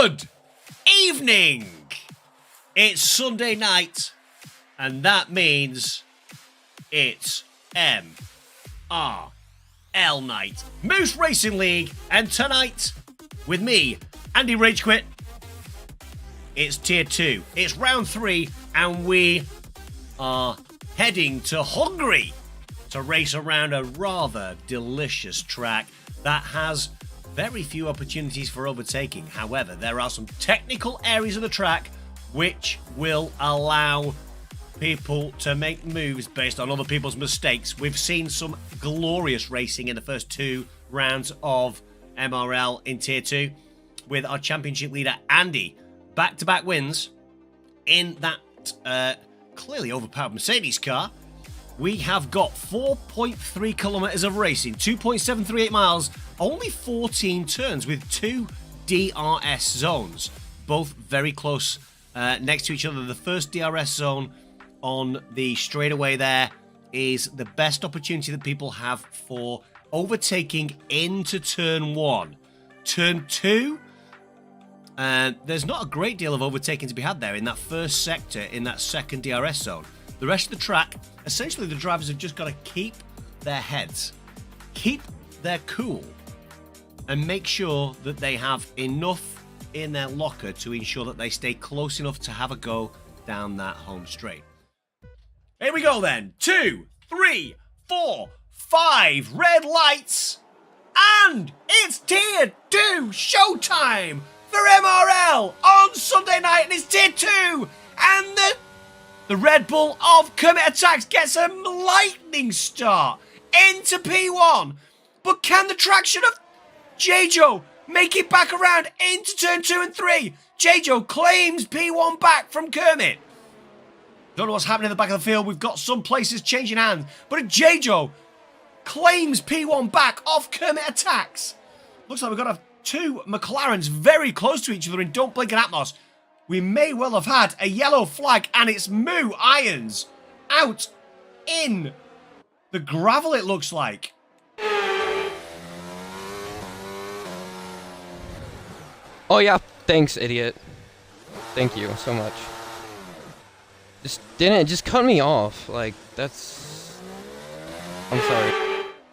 Good evening. It's Sunday night, and that means it's MRL night, Moose Racing League, and tonight, with me, Andy Ragequit, it's Tier 2, it's Round 3, and we are heading to Hungary to race around a rather delicious track that has very few opportunities for overtaking. However, there are some technical areas of the track which will allow people to make moves based on other people's mistakes. We've seen some glorious racing in the first two rounds of MRL in Tier 2 with our championship leader Andy. Back-to-back wins in that clearly overpowered Mercedes car. We have got 4.3 kilometers of racing, 2.738 miles, only 14 turns with 2 DRS zones, both very close next to each other. The first DRS zone on the straightaway there is the best opportunity that people have for overtaking into turn 1. Turn 2, there's not a great deal of overtaking to be had there in that first sector, in that second DRS zone. The rest of the track, essentially the drivers have just got to keep their heads, keep their cool, and make sure that they have enough in their locker to ensure that they stay close enough to have a go down that home straight. Here we go then. 2, 3, 4, 5 red lights, and it's Tier 2 showtime for MRL on Sunday night, and it's Tier 2, and the Red Bull of Kermit Attacks gets a lightning start into P1. But can the traction of J-Joe make it back around into turn 2 and 3? J-Joe claims P1 back from Kermit. Don't know what's happening in the back of the field. We've got some places changing hands. But J-Joe claims P1 back off Kermit Attacks. Looks like we've got two McLarens very close to each other in Don't Blink and Atmos. We may well have had a yellow flag, and it's Moo Irons out in the gravel, it looks like. Oh yeah, thanks, idiot. Thank you so much. Just cut me off. Like, that's... I'm sorry.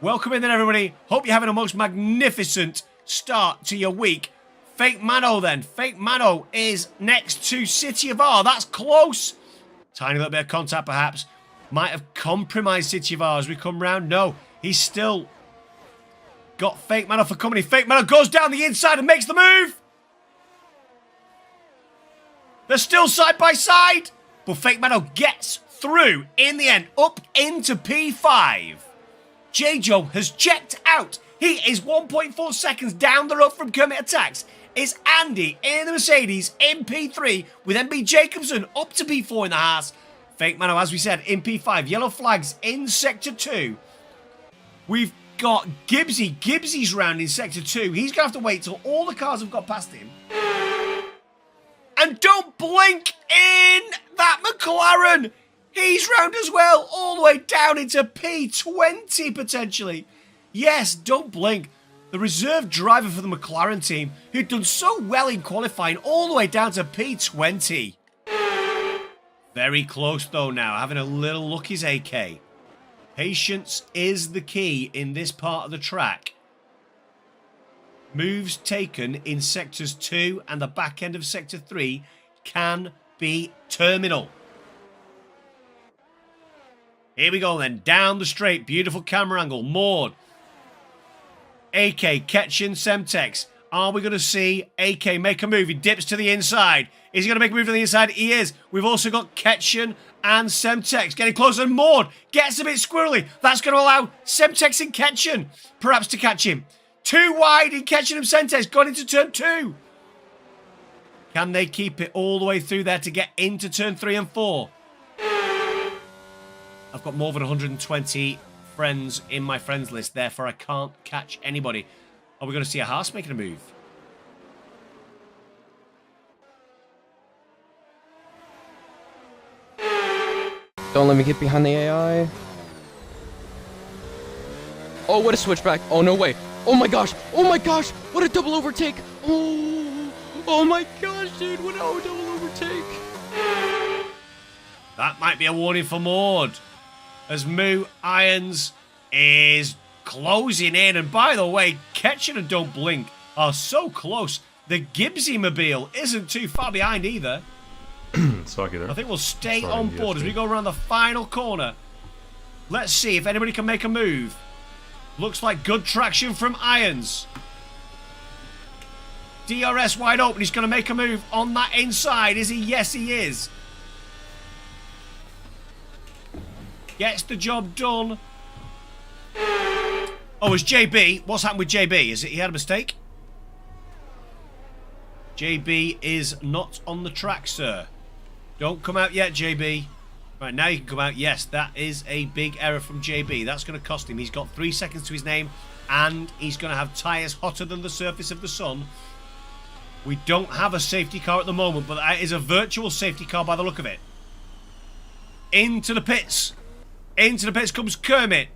Welcome in then, everybody. Hope you're having a most magnificent start to your week. Fake Mano then. Fake Mano is next to City of R. That's close. Tiny little bit of contact perhaps. Might have compromised City of R as we come round. No, he's still got Fake Mano for company. Fake Mano goes down the inside and makes the move. They're still side by side. But Fake Mano gets through in the end up into P5. J-Joe has checked out. He is 1.4 seconds down the road from Kermit Attacks. It's Andy in the Mercedes in P3 with MB Jacobson up to P4 in the Haas. Fake Mano, as we said, in P5. Yellow flags in Sector 2. We've got Gibbsy. Gibbsy's round in Sector 2. He's going to have to wait till all the cars have got past him. And don't blink in that McLaren. He's round as well, all the way down into P20 potentially. Yes, don't blink. The reserve driver for the McLaren team, who'd done so well in qualifying, all the way down to P20. Very close though now, having a little look is AK. Patience is the key in this part of the track. Moves taken in Sectors 2 and the back end of Sector 3 can be terminal. Here we go then, down the straight, beautiful camera angle, Maud. AK, Ketchen, Semtex. Are we going to see AK make a move? He dips to the inside. Is he going to make a move to the inside? He is. We've also got Ketchen and Semtex getting closer. And Maud gets a bit squirrely. That's going to allow Semtex and Ketchen perhaps to catch him. Too wide in Ketchen and Semtex going into turn 2. Can they keep it all the way through there to get into turn 3 and 4? I've got more than 120 friends in my friends list, therefore I can't catch anybody. Are we going to see a Haas making a move? Don't let me get behind the AI. Oh, what a switchback. Oh, no way. Oh my gosh. Oh my gosh. What a double overtake. Oh. Oh my gosh, dude! What a double overtake! That might be a warning for Maud, as Moo Irons is closing in. And by the way, Ketchin and Don't Blink are so close. The Gibbsy Mobile isn't too far behind either. Socky there. I think we'll stay Sorry, on board as we go around the final corner. Let's see if anybody can make a move. Looks like good traction from Irons. DRS wide open. He's going to make a move on that inside. Is he? Yes, he is. Gets the job done. Oh, it's JB. What's happened with JB? Is it he had a mistake? JB is not on the track, sir. Don't come out yet, JB. Right, now you can come out. Yes, that is a big error from JB. That's going to cost him. He's got 3 seconds to his name, and he's going to have tyres hotter than the surface of the sun. We don't have a safety car at the moment, but that is a virtual safety car by the look of it. Into the pits. Into the pits comes Kermit.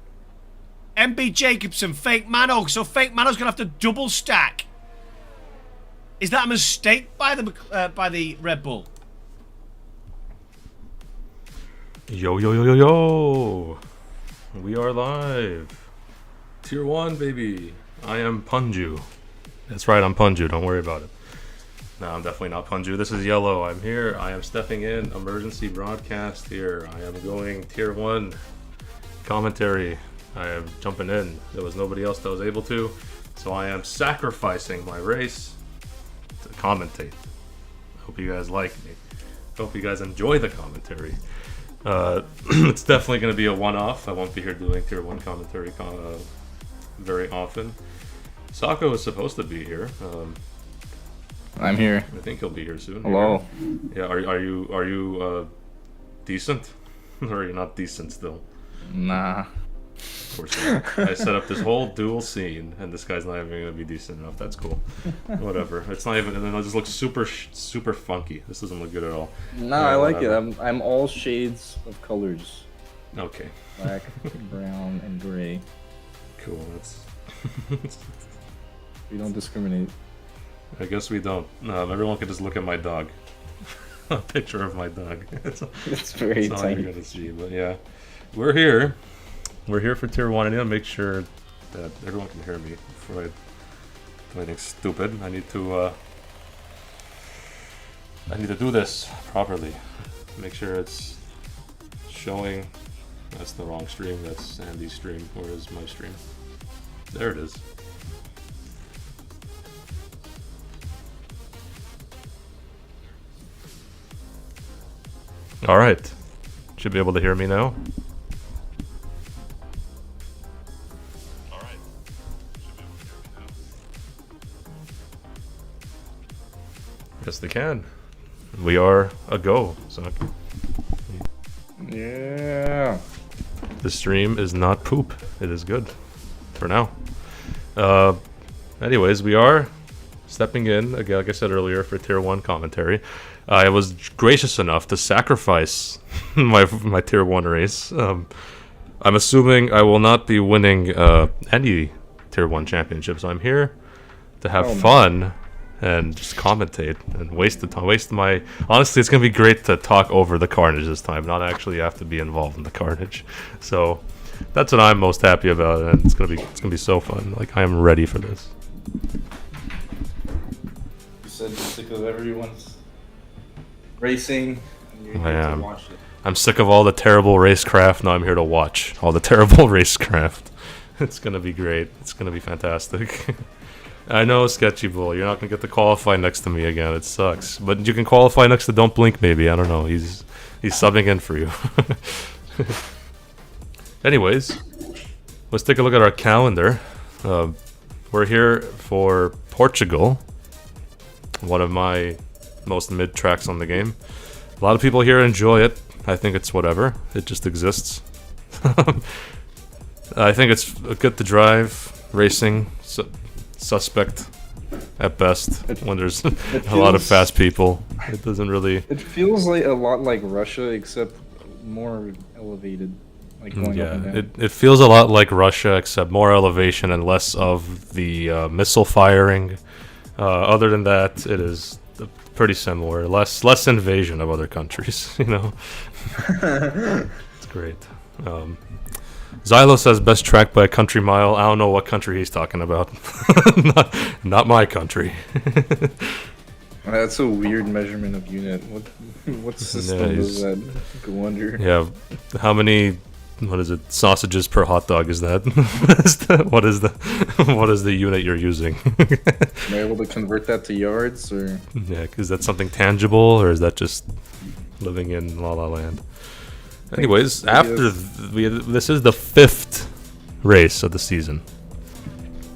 MB Jacobson, Fake Mano. So Fake Mano's going to have to double stack. Is that a mistake by the Red Bull? Yo, yo, yo, yo, yo! We are live. Tier 1, baby. I am Punju. That's right, I'm Punju. Don't worry about it. No, I'm definitely not Punju. This is Yellow. I'm here. I am stepping in. Emergency broadcast here. I am going Tier 1 commentary. I am jumping in. There was nobody else that was able to. So I am sacrificing my race to commentate. Hope you guys like me. Hope you guys enjoy the commentary. It's definitely going to be a one-off. I won't be here doing Tier 1 commentary very often. Sako is supposed to be here. I'm here. I think he'll be here soon. Hello. Yeah, are you decent? Or are you not decent still? Nah. Of course not. I set up this whole dual scene, and this guy's not even going to be decent enough. That's cool. Whatever. It's not even, and then it just looks super funky. This doesn't look good at all. No, I like it. I'm all shades of colors. Okay. Black, brown, and gray. Cool. That's. We don't discriminate. I guess we don't. Everyone can just look at my dog. A picture of my dog. It's very That's all tiny. you're gonna see, but yeah, we're here. We're here for Tier 1. I need to make sure that everyone can hear me before I do anything stupid. I need to do this properly. Make sure it's showing. That's the wrong stream. That's Andy's stream. Where is my stream? There it is. All right. Should be able to hear me now. Yes, they can. We are a go. So Yeah. the stream is not poop. It is good for now. Anyways, we are stepping in again, like I said earlier, for Tier 1 commentary. I was gracious enough to sacrifice my Tier 1 race. I'm assuming I will not be winning any Tier 1 championships. I'm here to have fun and just commentate and waste the time. Honestly, it's gonna be great to talk over the carnage this time, not actually have to be involved in the carnage. So that's what I'm most happy about, and it's gonna be so fun. Like, I am ready for this. You said you're sick of everyone's racing. And you're I here to am. watch it. I'm sick of all the terrible racecraft. Now I'm here to watch all the terrible racecraft. It's gonna be great. It's gonna be fantastic. I know, Sketchy Bull, you're not gonna get to qualify next to me again. It sucks, but you can qualify next to Don't Blink, maybe. I don't know. He's subbing in for you. Anyways, let's take a look at our calendar. We're here for Portugal, one of my most mid tracks on the game. A lot of people here enjoy it. I think it's whatever. It just exists. I think it's good to drive, racing, suspect at best when there's a lot of fast people. It doesn't really... It feels like a lot like Russia, except more elevated. Like going up and down. It feels a lot like Russia, except more elevation and less of the missile firing Other than that, it is pretty similar. Less invasion of other countries. You know, it's great. Xylo says best track by a country mile. I don't know what country he's talking about. not my country. That's a weird measurement of unit. What system does that go under? Yeah, how many? What is it? Sausages per hot dog is that? what is the unit you're using? Am I able to convert that to yards or? Yeah, is that something tangible or is that just living in La La Land? Anyways, after this is the 5th race of the season.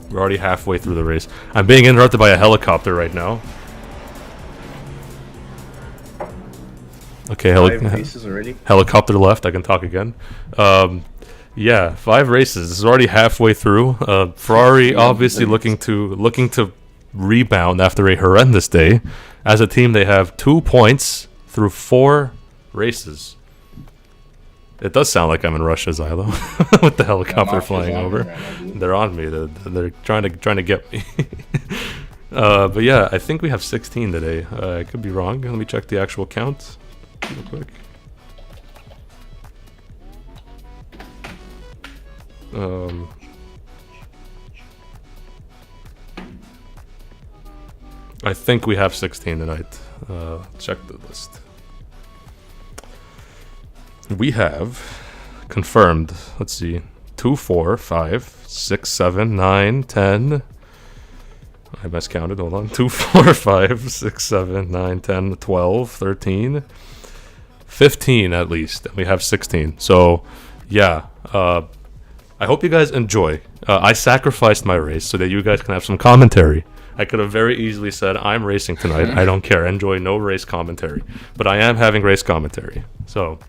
We're already halfway through the race. I'm being interrupted by a helicopter right now. Okay, 5 races already. Helicopter left. I can talk again. Yeah, 5 races. This is already halfway through. Ferrari obviously looking to rebound after a horrendous day. As a team, they have 2 points through 4 races. It does sound like I'm in Russia, Xylo, with the helicopter flying over. They're on me. They're trying to get me. But yeah, I think we have 16 today. I could be wrong. Let me check the actual count real quick. I think we have 16 tonight. Check the list. We have confirmed, let's see, 2, 4, 5, 6, 7, 9, 10. I miscounted, hold on. 2, 4, 5, 6, 7, 9, 10, 12, 13, 15 at least. And we have 16. So, yeah. I hope you guys enjoy. I sacrificed my race so that you guys can have some commentary. I could have very easily said, I'm racing tonight. I don't care. Enjoy no race commentary. But I am having race commentary. So...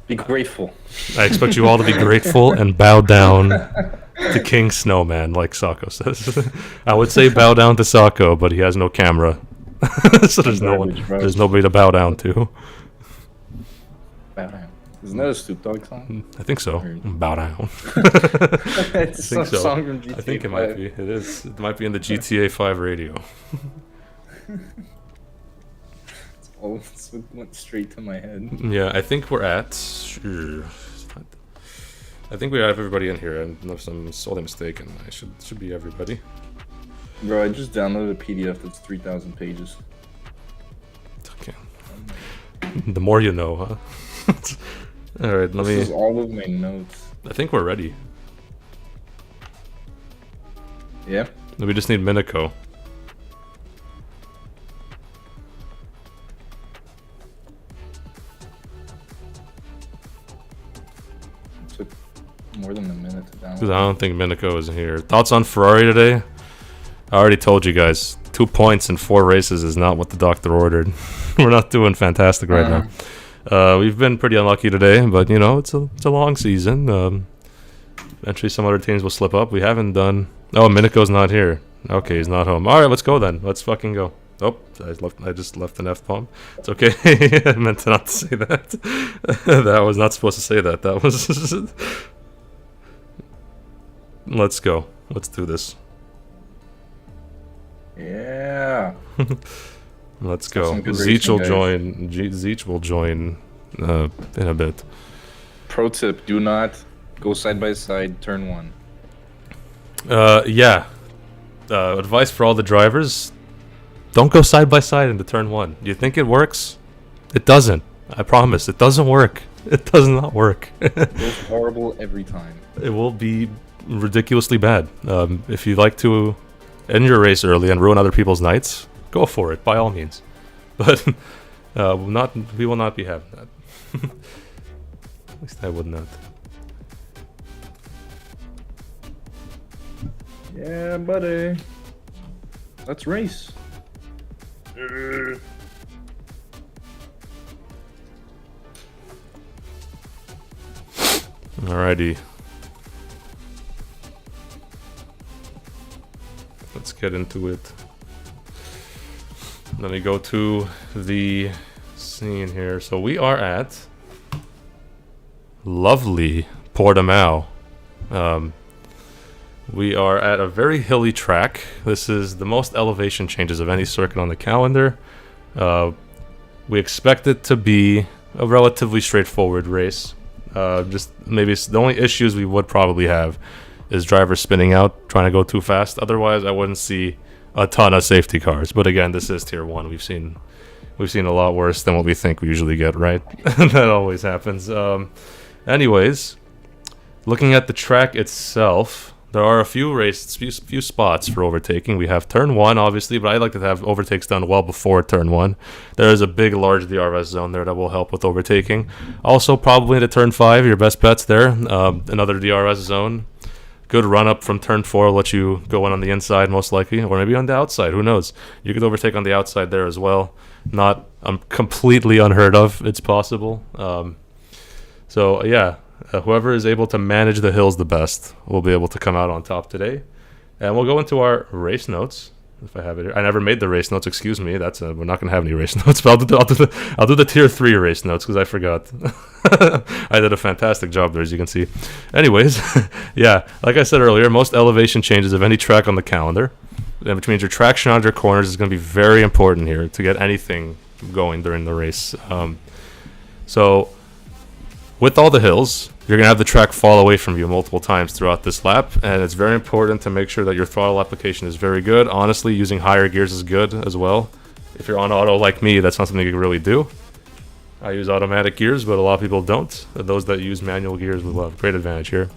be grateful. I expect you all to be grateful and bow down to King Snowman, like Sako says. I would say bow down to Sako, but he has no camera, so there's nobody to bow down to. Bow down. Isn't that a Snoop Dogg song? I think so. Bow down. It's a song from GTA. I think it might be. It is. It might be in the GTA 5 radio. Oh, it went straight to my head. Yeah, I think we're at. I think we have everybody in here, unless I'm sorely mistaken. I should be everybody. Bro, I just downloaded a PDF that's 3,000 pages. Okay. The more you know, huh? All right, This is all of my notes. I think we're ready. Yeah. We just need Minako. Took more than a minute to download. Because I don't think Minako is here. Thoughts on Ferrari today? I already told you guys. 2 points in 4 races is not what the doctor ordered. We're not doing fantastic right now. We've been pretty unlucky today, but you know it's a long season. Eventually, some other teams will slip up. We haven't done. Oh, Minako's not here. Okay, he's not home. All right, let's go then. Let's fucking go. Oh, I just left an F-bomb. It's okay. I meant not to say that. That was not supposed to say that. That was... Let's go. Let's do this. Yeah. Let's go. Zeech will join. Zeech will join in a bit. Pro tip: do not go side by side. Turn 1. Yeah. Advice for all the drivers: don't go side by side into turn 1. Do you think it works? It doesn't. I promise. It doesn't work. It does not work. It's horrible every time. It will be ridiculously bad. If you like to end your race early and ruin other people's nights, go for it by all means. But we will not be having that. At least I would not. Yeah, buddy. Let's race. Alrighty. Let's get into it. Let me go to the scene here. So we are at lovely Portimao. We are at a very hilly track. This is the most elevation changes of any circuit on the calendar. We expect it to be a relatively straightforward race. Just maybe the only issues we would probably have is drivers spinning out, trying to go too fast. Otherwise, I wouldn't see a ton of safety cars. But again, this is tier 1. We've seen a lot worse than what we think we usually get, right? That always happens. Anyways, looking at the track itself, there are a few spots for overtaking. We have turn 1, obviously, but I like to have overtakes done well before turn 1. There is a big, large DRS zone there that will help with overtaking. Also, probably into turn 5, your best bet's there. Another DRS zone. Good run up from turn 4 will let you go in on the inside, most likely, or maybe on the outside. Who knows? You could overtake on the outside there as well. Not completely unheard of. It's possible. So, yeah. Whoever is able to manage the hills the best will be able to come out on top today. And we'll go into our race notes, if I have it here. I never made the race notes, excuse me. We're not going to have any race notes, but I'll do the tier 3 race notes because I forgot. I did a fantastic job there, as you can see. Anyways, yeah, like I said earlier, most elevation changes of any track on the calendar, which means your traction on your corners is going to be very important here to get anything going during the race. So with all the hills, you're going to have the track fall away from you multiple times throughout this lap, and it's very important to make sure that your throttle application is very good. Honestly, using higher gears is good as well. If you're on auto like me, that's not something you can really do. I use automatic gears, but a lot of people don't. Those that use manual gears will have great advantage here.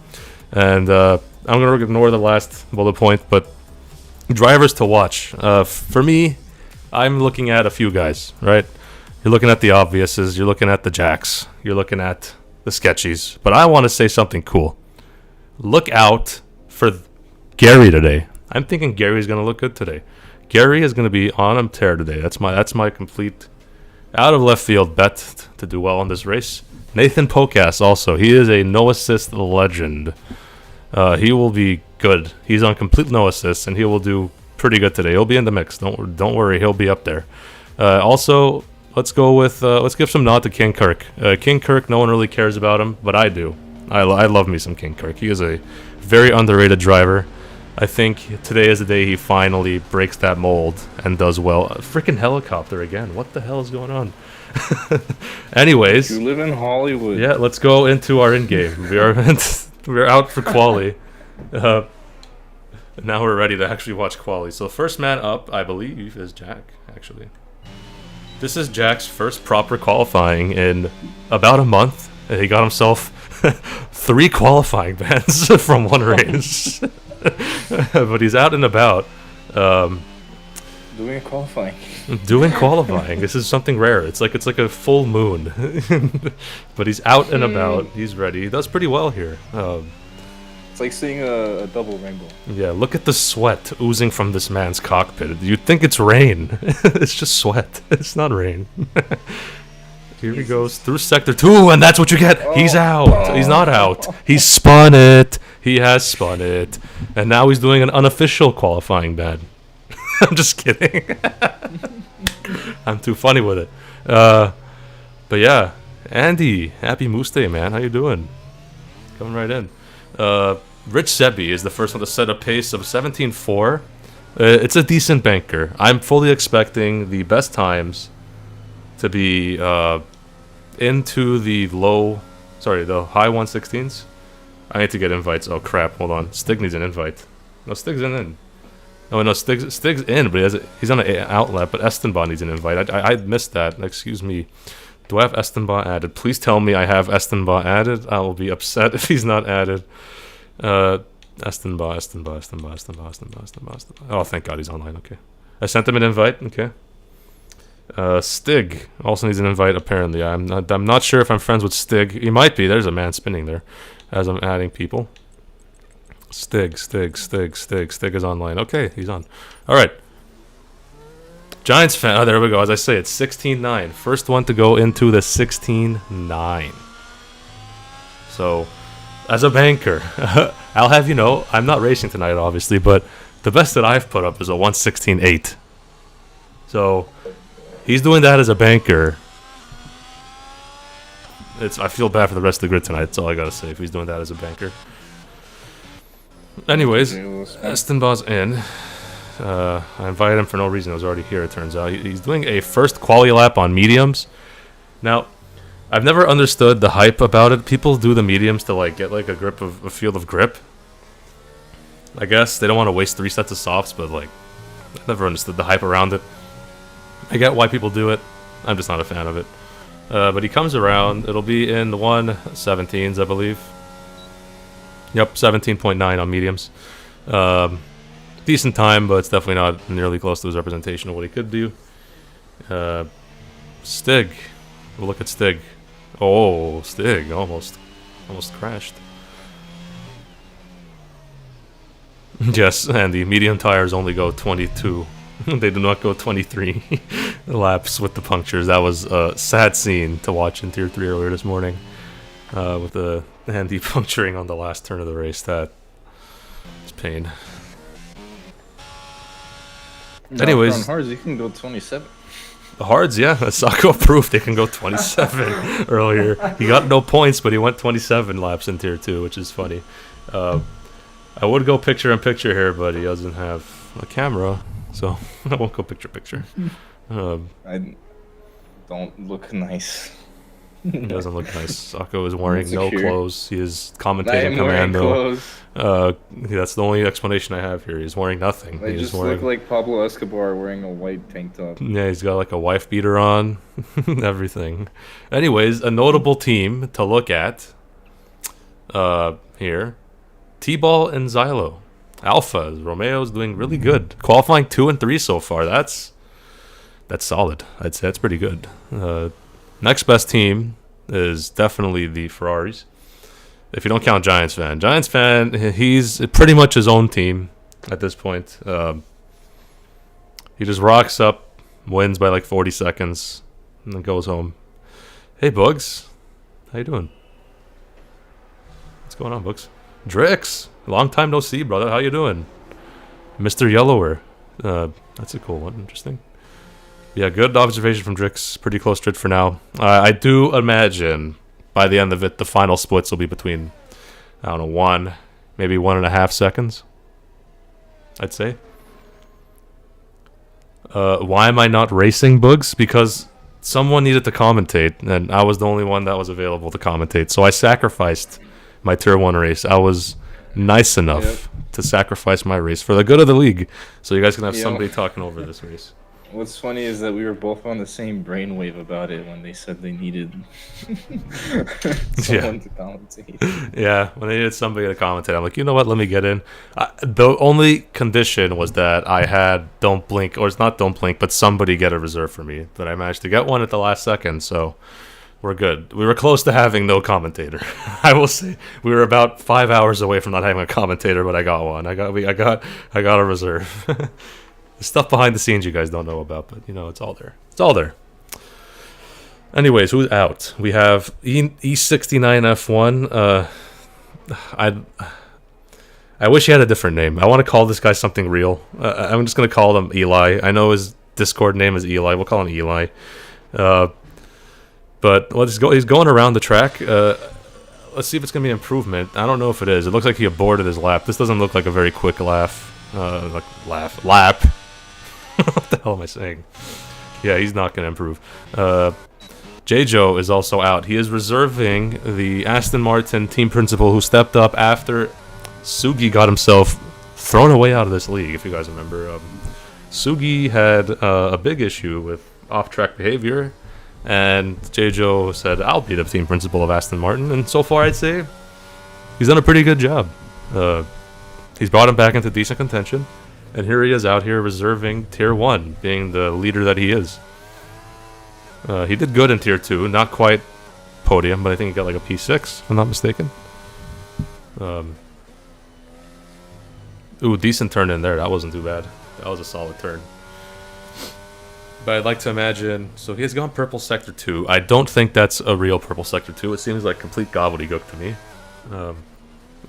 And I'm going to ignore the last bullet point, but drivers to watch. For me, I'm looking at a few guys, right? You're looking at the obviouses, you're looking at the jacks, you're looking at the sketchies, but I want to say something cool. Look out for Gary today. I'm thinking Gary's going to look good today. Gary is going to be on a tear today. That's my complete out of left field bet to do well in this race. Nathan Pocas also. He is a no assist legend. He will be good. He's on complete no assists, and he will do pretty good today. He'll be in the mix. Don't worry. He'll be up there. Also, let's go with let's give some nod to King Kirk. King Kirk, no one really cares about him, but I do. I love me some King Kirk. He is a very underrated driver. I think today is the day he finally breaks that mold and does well. A freaking helicopter again. What the hell is going on? Anyways, You live in Hollywood. yeah, let's go into our in-game. We're out for quali. Now we're ready to actually watch quali. So first man up, I believe, is Jack, actually. This is Jack's first proper qualifying in about a month. He got himself 3 qualifying bans from one race. But he's out and about. Doing qualifying. Doing qualifying. This is something rare. It's like a full moon. But he's out and about. He's ready. He does pretty well here. It's like seeing a double rainbow. Yeah, look at the sweat oozing from this man's cockpit. You'd think it's rain. It's just sweat. It's not rain. Here he goes through sector 2, and that's what you get. He's out. He's not out. He's spun it. He has spun it. And now he's doing an unofficial qualifying ban. I'm just kidding. I'm too funny with it. But yeah, Andy, happy Moose Day, man. How you doing? Coming right in. Rich Sebi is the first one to set a pace of 17.4. It's a decent banker. I'm fully expecting the best times to be into the high 116s. I need to get invites. Oh crap, hold on. Stig needs an invite. No, Stig's in. Oh no, Stig's in, but he's on an outlet, but Estenbach needs an invite. I missed that. Excuse me. Do I have Estenbach added? Please tell me I have Estenbach added. I will be upset if he's not added. Estenbach. Oh, thank God he's online. Okay. I sent him an invite. Okay. Stig also needs an invite, apparently. I'm not sure if I'm friends with Stig. He might be. There's a man spinning there as I'm adding people. Stig is online. Okay, he's on. All right. Giants fan. Oh, there we go. As I say, it's 16-9. First one to go into the 16-9. So, as a banker, I'll have you know, I'm not racing tonight, obviously, but the best that I've put up is a 116.8. So, he's doing that as a banker. I feel bad for the rest of the grid tonight. That's all I gotta say. If he's doing that as a banker. Anyways, Ridiculous, man. Estenba's in. I invited him for no reason. I was already here, it turns out. He's doing a first quali lap on mediums. Now, I've never understood the hype about it. People do the mediums to like get like a field of grip. I guess they don't want to waste 3 sets of softs, but like I've never understood the hype around it. I get why people do it. I'm just not a fan of it. But he comes around. It'll be in the 1:17s, I believe. Yep, 17.9 on mediums. Decent time, but it's definitely not nearly close to his representation of what he could do. Stig. We'll look at Stig. Oh, Stig. Almost crashed. Yes, and the medium tires only go 22. They do not go 23 laps with the punctures. That was a sad scene to watch in Tier 3 earlier this morning. With the Andy puncturing on the last turn of the race. That is pain. No, Anyways. on hards, you can go 27. The hards, yeah. Sako proved they can go 27 earlier. He got no points, but he went 27 laps in Tier 2, which is funny. I would go picture-in-picture here, but he doesn't have a camera, so I won't go picture-picture. I don't look nice. He doesn't look nice. Sako is wearing no Insecure. clothes. He is I commentating am wearing Commando. clothes. That's the only explanation I have here. He's wearing nothing. They He's just wearing, look like Pablo Escobar wearing a white tank top. yeah, he's got like a wife beater on. Everything. Anyways, a notable team to look at here. T-Ball and Xylo. Alpha. Romeo's doing really good. Qualifying 2 and 3 so far. That's solid. I'd say that's pretty good. Next best team is definitely the Ferraris. If you don't count Giants Fan. Giants Fan, he's pretty much his own team at this point. He just rocks up, wins by like 40 seconds, and then goes home. Hey, Bugs. How you doing? What's going on, Bugs? Drix. Long time no see, brother. How you doing? Mr. Yellower. That's a cool one. Interesting. Yeah, good observation from Drix. Pretty close to it for now. I do imagine by the end of it, the final splits will be between, I don't know, 1, maybe 1.5 seconds. I'd say. Why am I not racing, Bugs? Because someone needed to commentate, and I was the only one that was available to commentate. So I sacrificed my Tier 1 race. I was nice enough to sacrifice my race for the good of the league, so you guys can have somebody talking over this race. What's funny is that we were both on the same brainwave about it when they said they needed someone to commentate. Yeah, when they needed somebody to commentate, I'm like, you know what, let me get in. The only condition was that I had Don't Blink, or it's not Don't Blink, but somebody get a reserve for me. But I managed to get one at the last second, so we're good. We were close to having no commentator. I will say we were about 5 hours away from not having a commentator, but I got one. I got a reserve. The stuff behind the scenes you guys don't know about, but you know, it's all there. It's all there. Anyways, who's out? We have E69F1. I wish he had a different name. I want to call this guy something real. I'm just gonna call him Eli. I know his Discord name is Eli. We'll call him Eli. But he's going around the track. Let's see if it's gonna be an improvement. I don't know if it is. It looks like he aborted his lap. This doesn't look like a very quick lap. Lap. What the hell am I saying? Yeah, he's not going to improve. J-Joe is also out. He is reserving the Aston Martin team principal who stepped up after Sugi got himself thrown away out of this league, if you guys remember. Sugi had a big issue with off-track behavior, and J-Joe said, I'll be the team principal of Aston Martin, and so far I'd say he's done a pretty good job. He's brought him back into decent contention. And here he is out here reserving Tier 1, being the leader that he is. He did good in Tier 2, not quite podium, but I think he got like a P6, if I'm not mistaken. Ooh, decent turn in there. That wasn't too bad. That was a solid turn. But I'd like to imagine... So he has gone Purple Sector 2. I don't think that's a real Purple Sector 2. It seems like complete gobbledygook to me.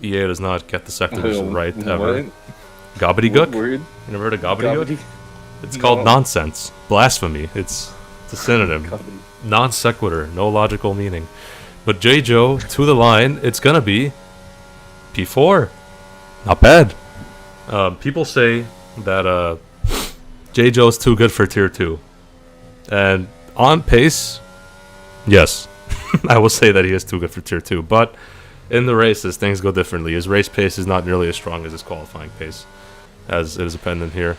EA does not get the sectors right ever. What? Gobbledygook? Word? You never heard of gobbledygook? Gobbledygook? It's No. called nonsense. Blasphemy. It's a synonym. Gobbledygook. Non sequitur. No logical meaning. But J-Joe, to the line, it's going to be P4. Not bad. People say that J. Joe's too good for tier 2. And on pace, yes. I will say that he is too good for tier 2. But in the races, things go differently. His race pace is not nearly as strong as his qualifying pace, as it is appended here.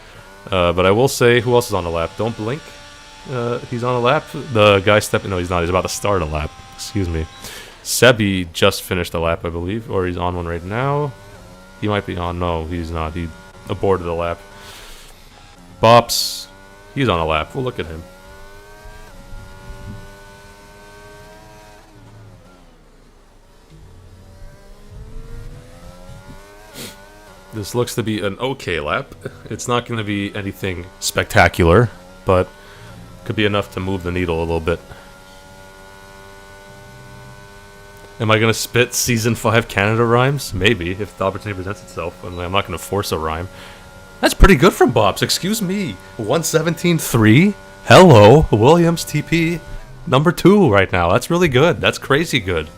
But I will say, who else is on the lap? Don't blink. He's on a lap. The guy stepping... No, he's not. He's about to start a lap. Excuse me. Sebi just finished a lap, I believe. Or he's on one right now. He might be on. No, he's not. He aborted a lap. Bops. He's on a lap. We'll look at him. This looks to be an okay lap. It's not going to be anything spectacular, but could be enough to move the needle a little bit. Am I going to spit Season 5 Canada rhymes? Maybe, if the opportunity presents itself. I'm not going to force a rhyme. That's pretty good from Bops, excuse me. 117.3? Hello, Williams TP number 2 right now. That's really good. That's crazy good.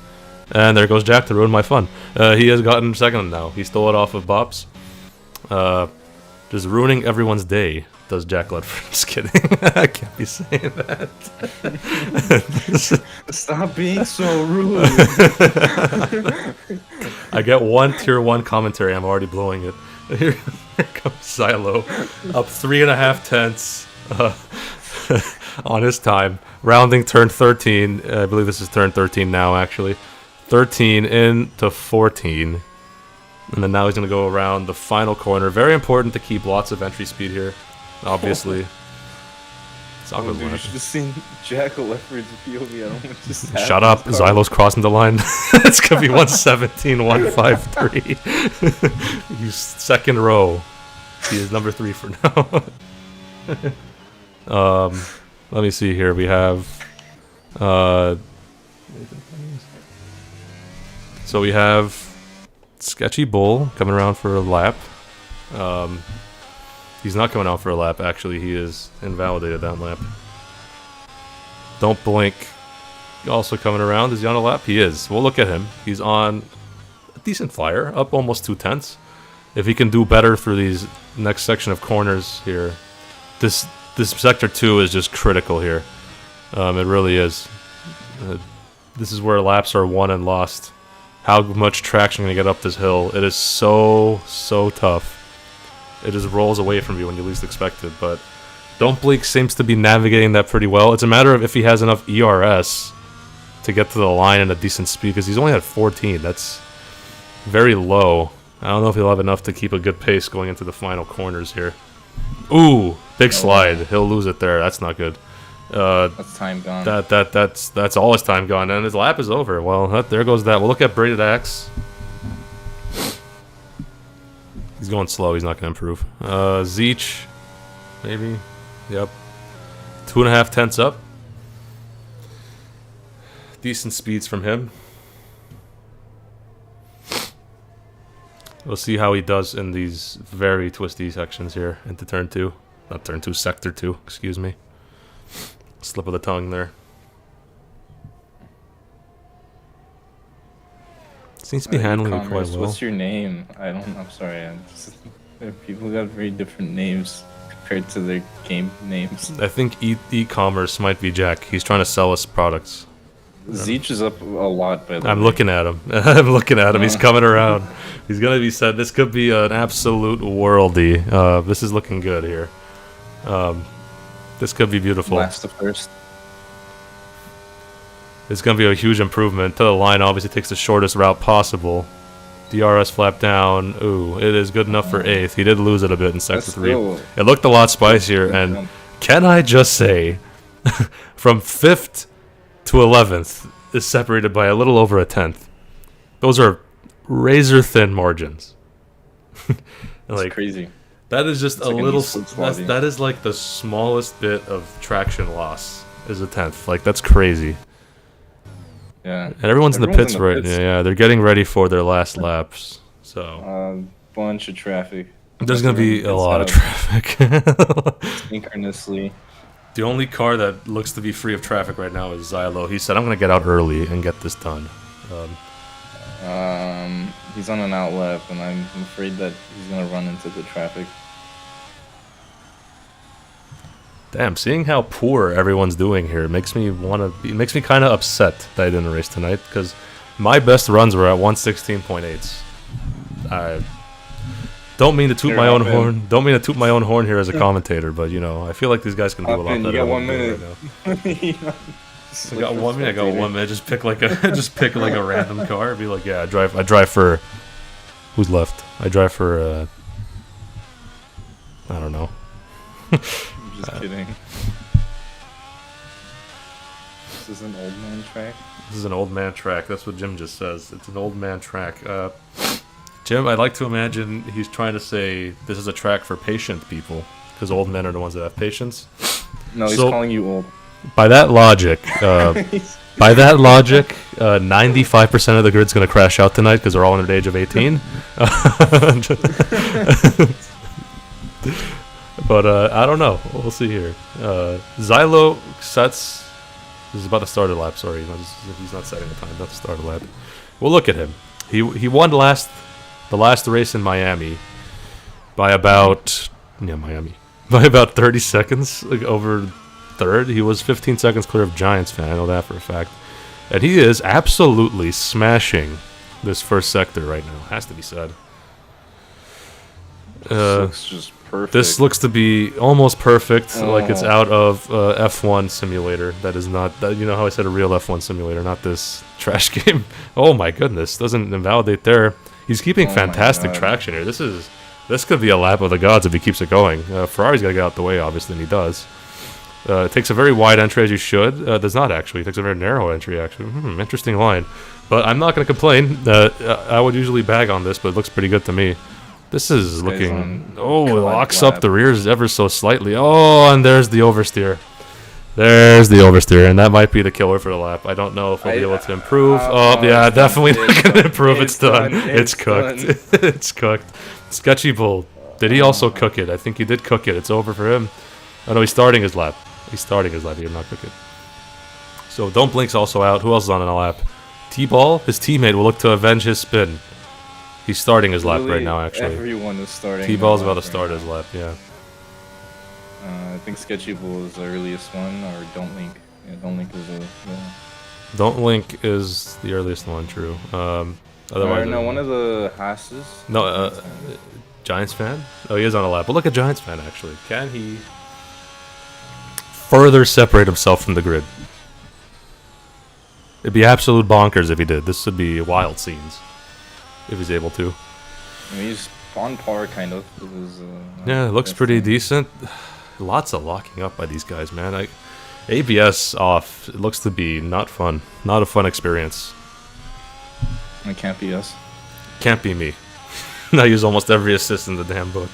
And there goes Jack to ruin my fun. He has gotten second now. He stole it off of Bops. Just ruining everyone's day. Does Jack Ledford? Just kidding. I can't be saying that. Stop being so rude. I get one tier 1 commentary. I'm already blowing it. Here comes Silo. Up 3.5 tenths on his time. Rounding turn 13. I believe this is turn 13 now, actually. 13 into 14. And then now he's going to go around the final corner. Very important to keep lots of entry speed here. Obviously. Oh, dude, you should have seen Jack Lefford's POV. I don't want to just shut up. Xylo's crossing the line. It's going to be 117, 153. He's second row. He is number 3 for now. Let me see here. We have... so we have Sketchy Bull coming around for a lap. He's not coming out for a lap, actually. He is invalidated that lap. Don't blink. Also coming around. Is he on a lap? He is. We'll look at him. He's on a decent flyer, up almost 2 tenths. If he can do better through these next section of corners here. This sector 2 is just critical here. It really is. This is where laps are won and lost. How much traction can you get up this hill? It is so tough. It just rolls away from you when you least expect it, but Don't Blink seems to be navigating that pretty well. It's a matter of if he has enough ERS to get to the line at a decent speed, because he's only at 14. That's very low. I don't know if he'll have enough to keep a good pace going into the final corners here. Ooh, big slide. He'll lose it there. That's not good. That's time gone. That's all his time gone, and his lap is over. Well, there goes that. We'll look at Braided Axe. He's going slow. He's not going to improve. Zeech, maybe. Yep. 2.5 tenths up. Decent speeds from him. We'll see how he does in these very twisty sections here into turn 2. Not turn 2, sector 2, excuse me. Slip of the tongue there. Seems to be handling it quite well. What's your name? I'm sorry. People got very different names compared to their game names. I think e-commerce might be Jack. He's trying to sell us products. Zeech is up a lot, by the way. I'm looking at him. I'm looking at him. He's coming around. He's going to be said. This could be an absolute worldie. This is looking good here. This could be beautiful. Last to first. It's going to be a huge improvement. To the line obviously takes the shortest route possible. DRS flap down. Ooh, it is good enough for 8th. He did lose it a bit in sector 3. It looked a lot spicier, and can I just say, from 5th to 11th is separated by a little over a tenth. Those are razor thin margins. That's crazy. That is just a little. That is like the smallest bit of traction loss is a tenth. Like, that's crazy. Yeah. And everyone's in the pits right now. Yeah, they're getting ready for their last laps. So. Bunch of traffic. There's gonna be a lot of traffic. Synchronously. The only car that looks to be free of traffic right now is Xylo. He said, "I'm gonna get out early and get this done." He's on an out lap, and I'm afraid that he's gonna run into the traffic. Damn, seeing how poor everyone's doing here makes me makes me kind of upset that I didn't race tonight, because my best runs were at 116.8s. I don't mean to toot my own horn. Don't mean to toot my own horn here as a commentator, but you know, I feel like these guys can do a lot better. You got 1 minute. Right now. I got 1 minute. I got 1 minute. Just pick like a random car. Be like, yeah, I drive for. Who's left? I drive for. I don't know. I'm just kidding. This is an old man track. This is an old man track. That's what Jim just says. It's an old man track. Jim, I'd like to imagine he's trying to say this is a track for patient people, because old men are the ones that have patience. No, he's calling you old. By that logic, 95% of the grid's going to crash out tonight because they're all under the age of 18. But I don't know. We'll see here. Xylo sets. This is about to start a lap. Sorry, he's not setting the time. About to start a lap. Well, look at him. He won the last race in Miami by about by about 30 seconds over third. He was 15 seconds clear of Giants fan. I know that for a fact. And he is absolutely smashing this first sector right now. Has to be said. This looks just perfect. This looks to be almost perfect, like it's out of F1 simulator. That is not, you know how I said a real F1 simulator, not this trash game. Oh my goodness, doesn't invalidate there. He's keeping fantastic traction here. This could be a lap of the gods if he keeps it going. Ferrari's got to get out the way, obviously, and he does. It takes a very wide entry, as you should. Does not, actually. It takes a very narrow entry, actually. Interesting line. But I'm not going to complain. I would usually bag on this, but it looks pretty good to me. This is looking... Oh, it locks up the rears ever so slightly. Oh, and there's the oversteer. There's the oversteer, and that might be the killer for the lap. I don't know if we'll be able to improve. Oh, yeah, definitely not going to improve. It's done. It's cooked. It's cooked. Sketchy Bull. Did he also cook it? I think he did cook it. It's over for him. Oh, no, he's starting his lap. He's starting his lap. He did not cook it. So, Don't Blink's also out. Who else is on a lap? T-Ball, his teammate, will look to avenge his spin. He's starting his lap right now, actually. Everyone is starting. T-Ball's about to start his lap, yeah. I think Sketchy Bull is the earliest one, or Don't Link. Yeah, Don't Link is Don't Link is the earliest one, true. Otherwise, no, one of the Haas's. No, Giants fan? Oh, he is on a lap. But look at Giants fan, actually. Can he further separate himself from the grid? It'd be absolute bonkers if he did. This would be wild scenes if he's able to. I mean, he's on par, kind of. Yeah, it looks pretty decent. Lots of locking up by these guys, man. ABS off. It looks to be not fun. Not a fun experience. It can't be us. Can't be me. I use almost every assist in the damn book.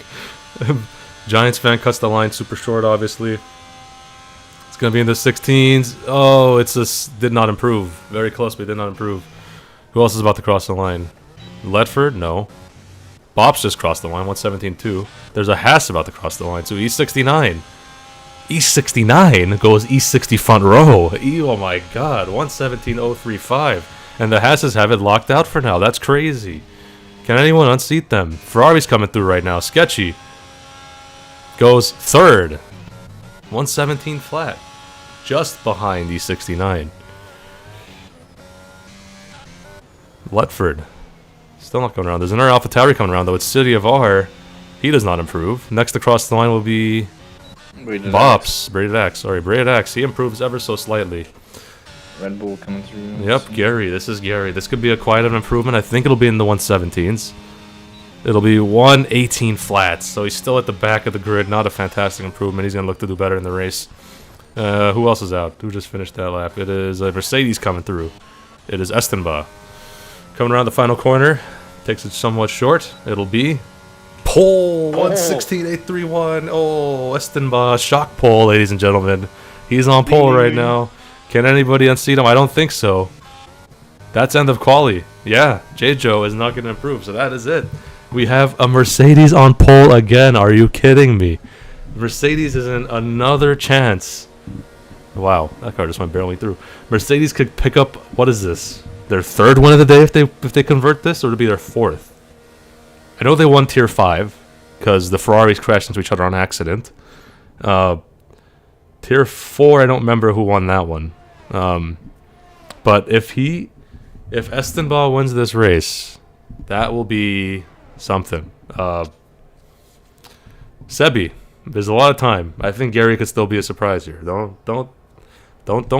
Giants fan cuts the line super short, obviously. It's going to be in the 16s. Oh, did not improve. Very close, but did not improve. Who else is about to cross the line? Ledford? No. Bob's just crossed the line, 117.2. There's a Haas about to cross the line, so E69. E69 goes E60 front row. Oh my god, 117.035. And the Haas's have it locked out for now. That's crazy. Can anyone unseat them? Ferrari's coming through right now. Sketchy goes third. 117 flat. Just behind E69. Letford. Still not going around. There's another AlphaTauri coming around, though. It's City of R. He does not improve. Next across the line will be Bops. Braided Axe. Sorry, Braided Axe. He improves ever so slightly. Red Bull coming through. Yep, Gary. This is Gary. This could be quite an improvement. I think it'll be in the 117s. It'll be 118 flats. So he's still at the back of the grid. Not a fantastic improvement. He's going to look to do better in the race. Who else is out? Who just finished that lap? It is Mercedes coming through. It is Estenba. Coming around the final corner. Takes it somewhat short. It'll be pole 116.831. Oh, Estenba. Shock pole, ladies and gentlemen. He's on pole right now. Can anybody unseat him? I don't think so. That's end of quali. Yeah, J-Joe is not going to improve, so that is it. We have a Mercedes on pole again. Are you kidding me? Mercedes is in another chance. Wow, that car just went barely through. Mercedes could pick up, what is this? their third win of the day if they convert this, or it'll be their fourth. I know they won Tier 5 because the Ferraris crashed into each other on accident. Tier 4, I don't remember who won that one. But if Estenbach wins this race, that will be something. Sebi, there's a lot of time. I think Gary could still be a surprise here. Don't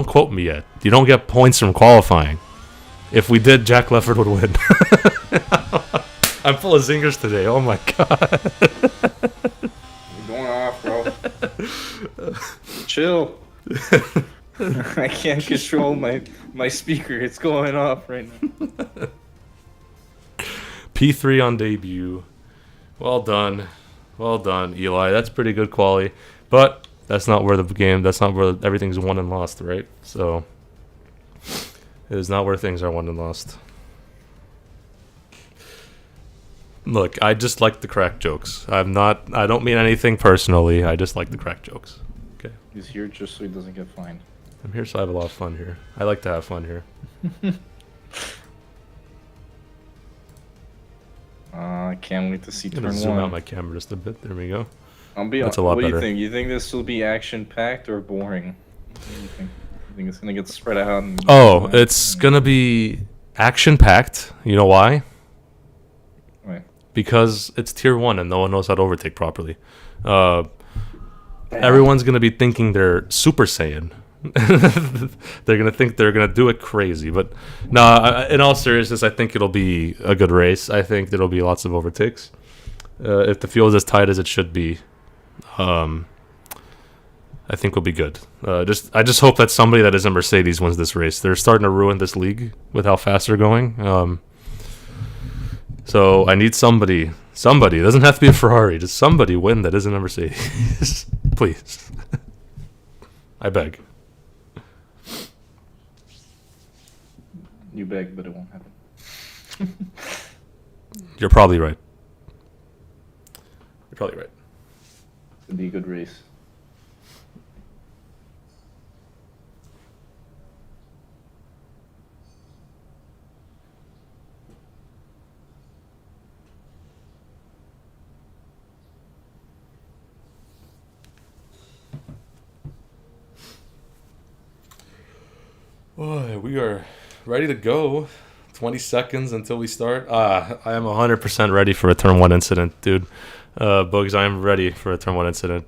quote me yet. You don't get points from qualifying. If we did, Jack Leffert would win. I'm full of zingers today. Oh my god. You're going off, bro. Chill. I can't control my speaker. It's going off right now. P3 on debut. Well done. Well done, Eli. That's pretty good quality. But that's not where that's not where everything's won and lost, right? So it is not where things are won and lost. Look, I just like the crack jokes. I don't mean anything personally. I just like the crack jokes. Okay. He's here just so he doesn't get fined. I'm here so I have a lot of fun here. I like to have fun here. I can't wait to see I'm turn gonna 1. zoom out my camera just a bit. There we go. That's a lot what better. do you think? You think this will be action-packed or boring? What do you think? You think it's gonna get spread out? It's gonna be action-packed. You know why? Right. Because it's Tier 1 and no one knows how to overtake properly. Everyone's gonna be thinking they're Super Saiyan. They're gonna think they're gonna do it crazy, but no. In all seriousness, I think it'll be a good race. I think there'll be lots of overtakes. If the field is as tight as it should be, I think we'll be good. I just hope that somebody that isn't Mercedes wins this race. They're starting to ruin this league with how fast they're going. So I need somebody. Somebody. It doesn't have to be a Ferrari. Just somebody win that isn't a Mercedes. Please. I beg. You beg, but it won't happen. You're probably right. You're probably right. It'll be a good race. Boy, we are ready to go. 20 seconds until we start. I am 100% ready for a Turn 1 incident, dude. Bugs, I am ready for a Turn 1 incident.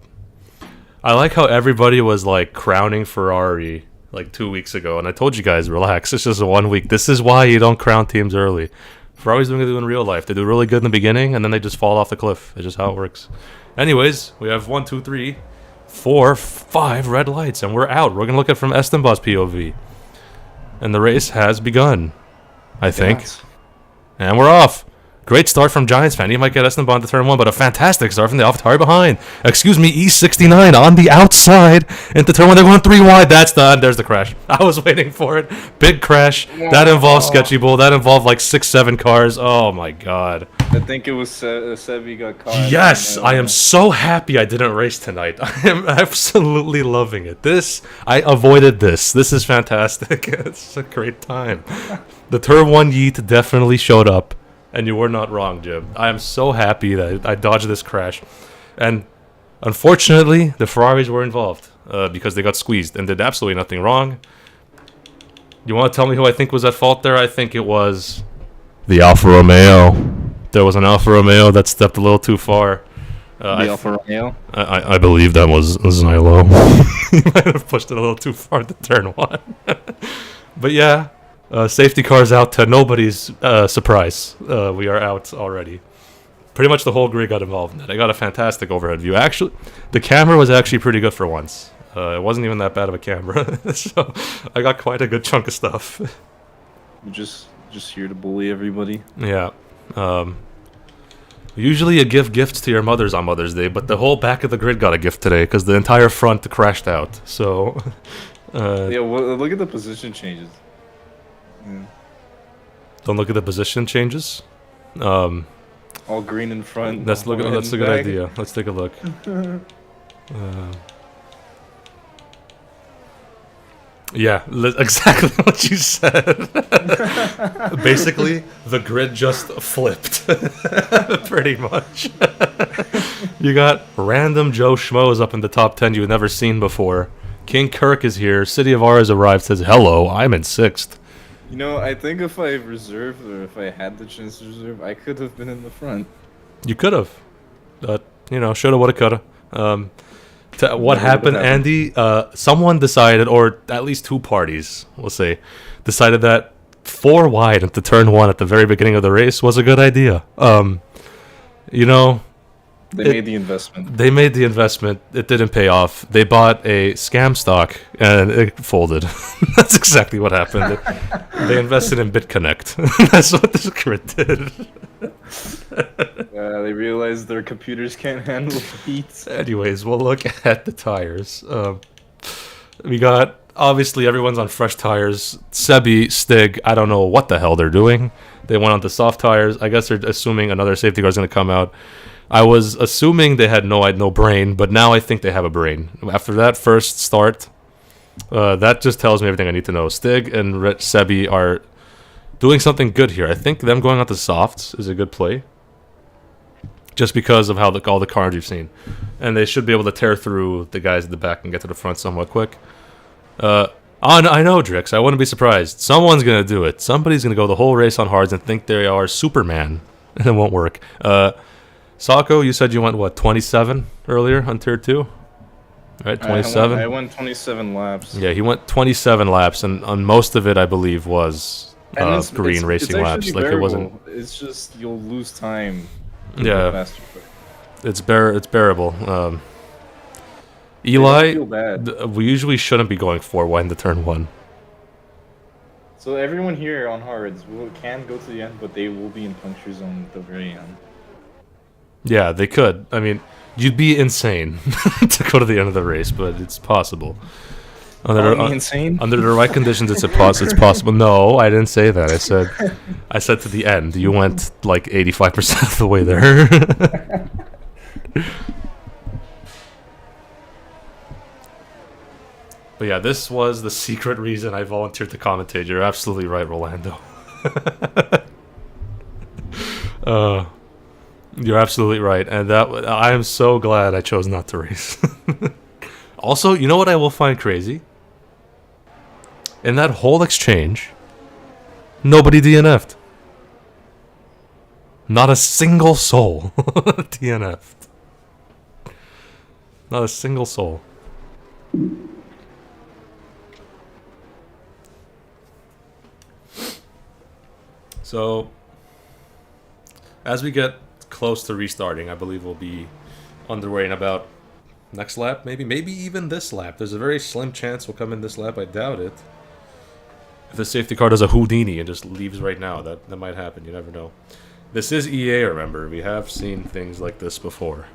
I like how everybody was, like, crowning Ferrari, like, 2 weeks ago. And I told you guys, relax. It's just 1 week. This is why you don't crown teams early. Ferrari's doing it in real life. They do really good in the beginning, and then they just fall off the cliff. It's just how it works. Anyways, we have 1, 2, 3, 4, 5 red lights, and we're out. We're going to look at from Estenbach's POV. And the race has begun, I think. Yes. And we're off. Great start from Giants fan. He might get Estenbach to turn 1, but a fantastic start from the AlphaTauri behind. Excuse me, E69 on the outside into turn 1. They're going 3 wide. That's done. There's the crash. I was waiting for it. Big crash. That involves Sketchy Bull. That involved like 6, 7 cars. Oh my god. I think it was Sebi got caught. Yes, I am so happy I didn't race tonight. I am absolutely loving it. I avoided this. This is fantastic. It's a great time. The turn 1 yeet definitely showed up. And you were not wrong, Jim. I am so happy that I dodged this crash. And unfortunately, the Ferraris were involved because they got squeezed and did absolutely nothing wrong. You want to tell me who I think was at fault there? I think it was the Alfa Romeo. There was an Alfa Romeo that stepped a little too far. The Alfa Romeo? I believe that was Zylo. He might have pushed it a little too far to turn 1. But yeah. Safety cars out to nobody's surprise. We are out already. Pretty much the whole grid got involved in that. I got a fantastic overhead view. Actually, the camera was actually pretty good for once. It wasn't even that bad of a camera. So I got quite a good chunk of stuff. You're just here to bully everybody. Yeah. Usually you give gifts to your mothers on Mother's Day, but the whole back of the grid got a gift today because the entire front crashed out. So... yeah, well, look at the position changes. Yeah. Don't look at the position changes. All green in front. That's a good idea. Let's take a look. Yeah, exactly what you said. Basically, the grid just flipped. Pretty much. You got random Joe Schmoes up in the top 10 you've never seen before. King Kirk is here. City of R has arrived. Says, hello, I'm in 6th. You know, I think if I reserved or if I had the chance to reserve, I could have been in the front. You could have. You know, shoulda, woulda, coulda. What happened, Andy? Someone decided, or at least two parties, we'll say, decided that 4 wide into turn 1 at the very beginning of the race was a good idea. You know, They made the investment. They made the investment. It didn't pay off. They bought a scam stock and it folded. That's exactly what happened. They invested in BitConnect. That's what this grid did. They realized their computers can't handle the heat. Anyways, we'll look at the tires. We got, obviously, everyone's on fresh tires. Sebi, Stig, I don't know what the hell they're doing. They went on to soft tires. I guess they're assuming another safety car is going to come out. I was assuming they had no brain, but now I think they have a brain. After that first start, that just tells me everything I need to know. Stig and Sebi are doing something good here. I think them going on to softs is a good play, just because of how all the cars you've seen. And they should be able to tear through the guys at the back and get to the front somewhat quick. I know, Drix. I wouldn't be surprised. Someone's going to do it. Somebody's going to go the whole race on hards and think they are Superman, and it won't work. Sako, you said you went, what, 27 earlier on Tier 2? Right, 27? I went 27 laps. Yeah, he went 27 laps, and on most of it, I believe, was green racing laps. Like, bearable. it wasn't... It's just, you'll lose time. Yeah, it's bearable. Eli, we usually shouldn't be going 4 wide into turn 1. So everyone here on hards can go to the end, but they will be in puncture zone at the very end. Yeah, they could. I mean, you'd be insane to go to the end of the race, but it's possible. Insane? Under the right conditions, it's possible. No, I didn't say that. I said to the end. You went like 85% of the way there. But yeah, this was the secret reason I volunteered to commentate. You're absolutely right, Rolando. You're absolutely right, and I am so glad I chose not to race. Also, you know what I will find crazy? In that whole exchange, nobody DNF'd. Not a single soul DNF'd. Not a single soul. So, as we get close to restarting, I believe we'll be underway in about next lap, maybe even this lap. There's a very slim chance we'll come in this lap. I doubt it. If the safety car does a Houdini and just leaves right now, that might happen. You never know. This is EA, remember. We have seen things like this before.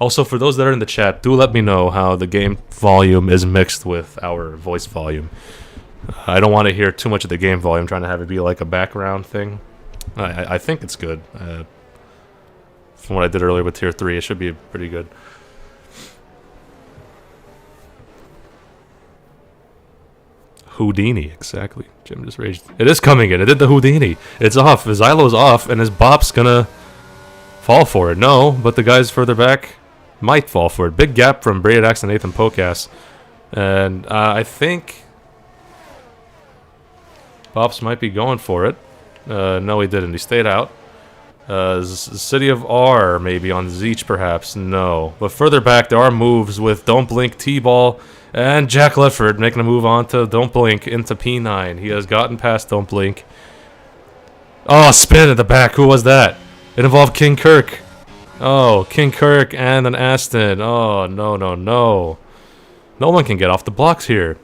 Also, for those that are in the chat, do let me know how the game volume is mixed with our voice volume. I don't want to hear too much of the game volume, trying to have it be like a background thing. I think it's good. From what I did earlier with Tier 3, it should be pretty good. Houdini, exactly. Jim just raged. It is coming in. It did the Houdini. It's off. His Zylo's off, and his Bop's gonna fall for it. No, but the guys further back might fall for it. Big gap from Braided Axe and Nathan Pocas. And I think Bops might be going for it. No, he didn't. He stayed out. City of R, maybe on Zeech, perhaps. No. But further back, there are moves with Don't Blink, T-Ball, and Jack Lefford making a move on to Don't Blink into P9. He has gotten past Don't Blink. Oh, spin at the back. Who was that? It involved King Kirk. Oh, King Kirk and an Aston. Oh, no. No one can get off the blocks here.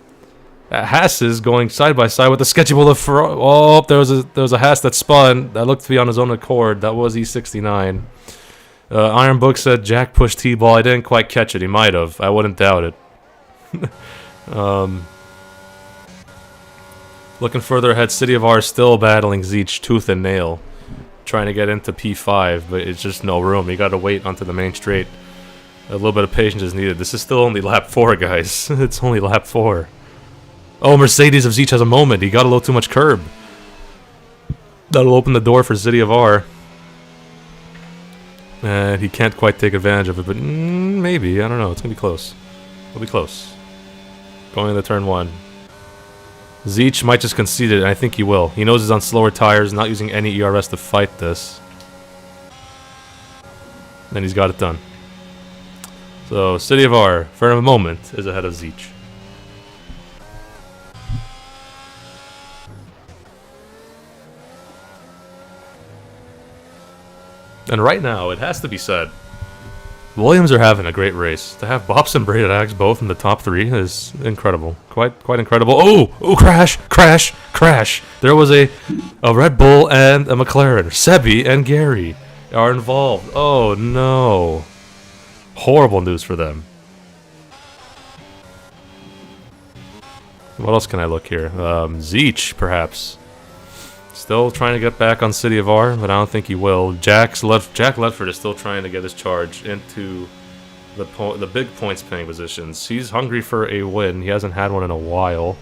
Haas is going side by side with the sketchy bullet for. Oh, there was a Haas that spun. That looked to be on his own accord. That was E69. Iron Book said Jack pushed T-ball. I didn't quite catch it. He might have. I wouldn't doubt it. Looking further ahead, City of R still battling Zeech tooth and nail, trying to get into P5, but it's just no room. You got to wait onto the main straight. A little bit of patience is needed. This is still only lap 4, guys. It's only lap 4. Oh, Mercedes of Zeech has a moment. He got a little too much curb. That'll open the door for City of R. And he can't quite take advantage of it, but maybe. I don't know. It's going to be close. It'll be close. Going into turn 1. Zeech might just concede it, and I think he will. He knows he's on slower tires, not using any ERS to fight this. And he's got it done. So, City of R, for a moment, is ahead of Zeech. And right now, it has to be said, Williams are having a great race. To have Bops and Braided Axe both in the top 3 is incredible. Quite incredible. Oh, crash, crash, crash. There was a Red Bull and a McLaren. Sebi and Gary are involved. Oh, no. Horrible news for them. What else can I look here? Zeech, perhaps. Still trying to get back on City of R, but I don't think he will. Jack Ledford is still trying to get his charge into the big points paying positions. He's hungry for a win. He hasn't had one in a while.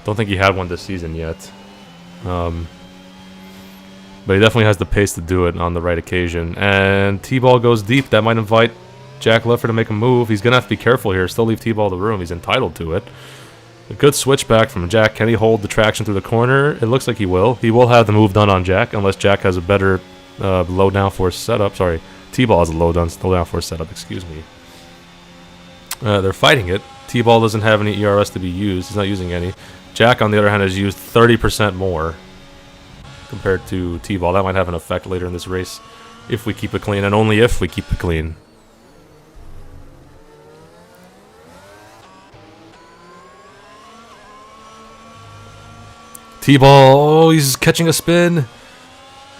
Don't think he had one this season yet. But he definitely has the pace to do it on the right occasion. And T-Ball goes deep. That might invite Jack Ledford to make a move. He's going to have to be careful here. Still leave T-Ball the room. He's entitled to it. A good switch back from Jack. Can he hold the traction through the corner? It looks like he will. He will have the move done on Jack, unless Jack has a better low downforce setup. Sorry, T-Ball has a low downforce setup, excuse me. They're fighting it. T-Ball doesn't have any ERS to be used. He's not using any. Jack, on the other hand, has used 30% more compared to T-Ball. That might have an effect later in this race if we keep it clean, and only if we keep it clean. T-Ball, oh, he's catching a spin.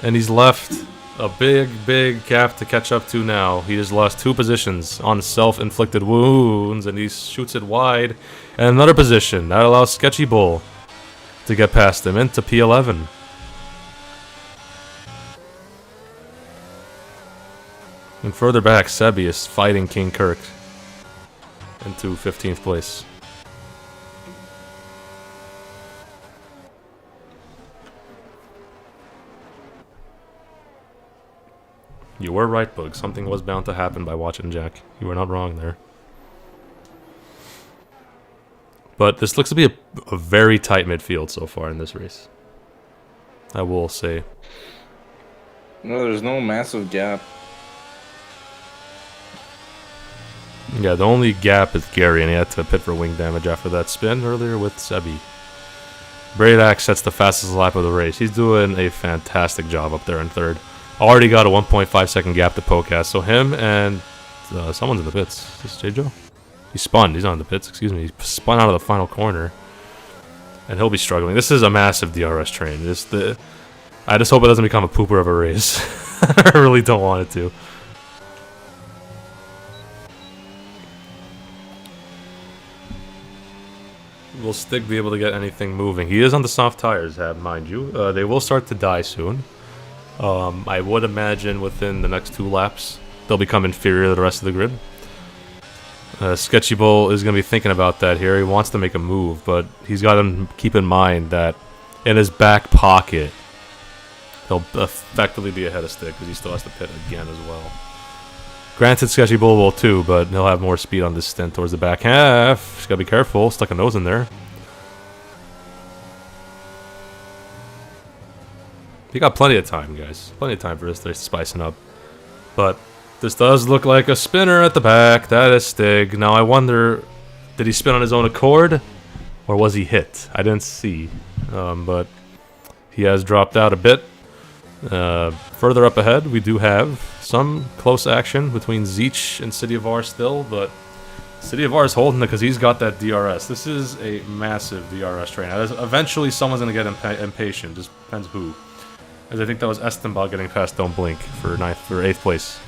And he's left a big gap to catch up to now. He just lost 2 positions on self-inflicted wounds, and he shoots it wide. And another position. That allows Sketchy Bull to get past him into P11. And further back, Sebi is fighting King Kirk into 15th place. You were right, Boog. Something was bound to happen by watching Jack. You were not wrong there. But this looks to be a very tight midfield so far in this race. I will say. No, there's no massive gap. Yeah, the only gap is Gary, and he had to pit for wing damage after that spin earlier with Sebi. Braid Axe sets the fastest lap of the race. He's doing a fantastic job up there in 3rd. Already got a 1.5 second gap to Podcast, so him and someone's in the pits. Is this J-Joe? He spun. He's not in the pits, excuse me. He spun out of the final corner. And he'll be struggling. This is a massive DRS train. I just hope it doesn't become a pooper of a race. I really don't want it to. Will Stig be able to get anything moving? He is on the soft tires, mind you. They will start to die soon. I would imagine within the next 2 laps, they'll become inferior to the rest of the grid. Sketchy Bull is going to be thinking about that here. He wants to make a move, but he's got to keep in mind that in his back pocket, he'll effectively be ahead of Stig because he still has to pit again as well. Granted, Sketchy Bull will too, but he'll have more speed on this stint towards the back half. Just got to be careful. Stuck a nose in there. You got plenty of time, guys. Plenty of time for this to spicing up. But this does look like a spinner at the back. That is Stig. Now I wonder, did he spin on his own accord? Or was he hit? I didn't see. But he has dropped out a bit. Further up ahead, we do have some close action between Zeech and City of R still. But City of R is holding it because he's got that DRS. This is a massive DRS train. Eventually someone's going to get impatient. Just depends who. As I think that was Estenbach getting past Don't Blink for 8th place.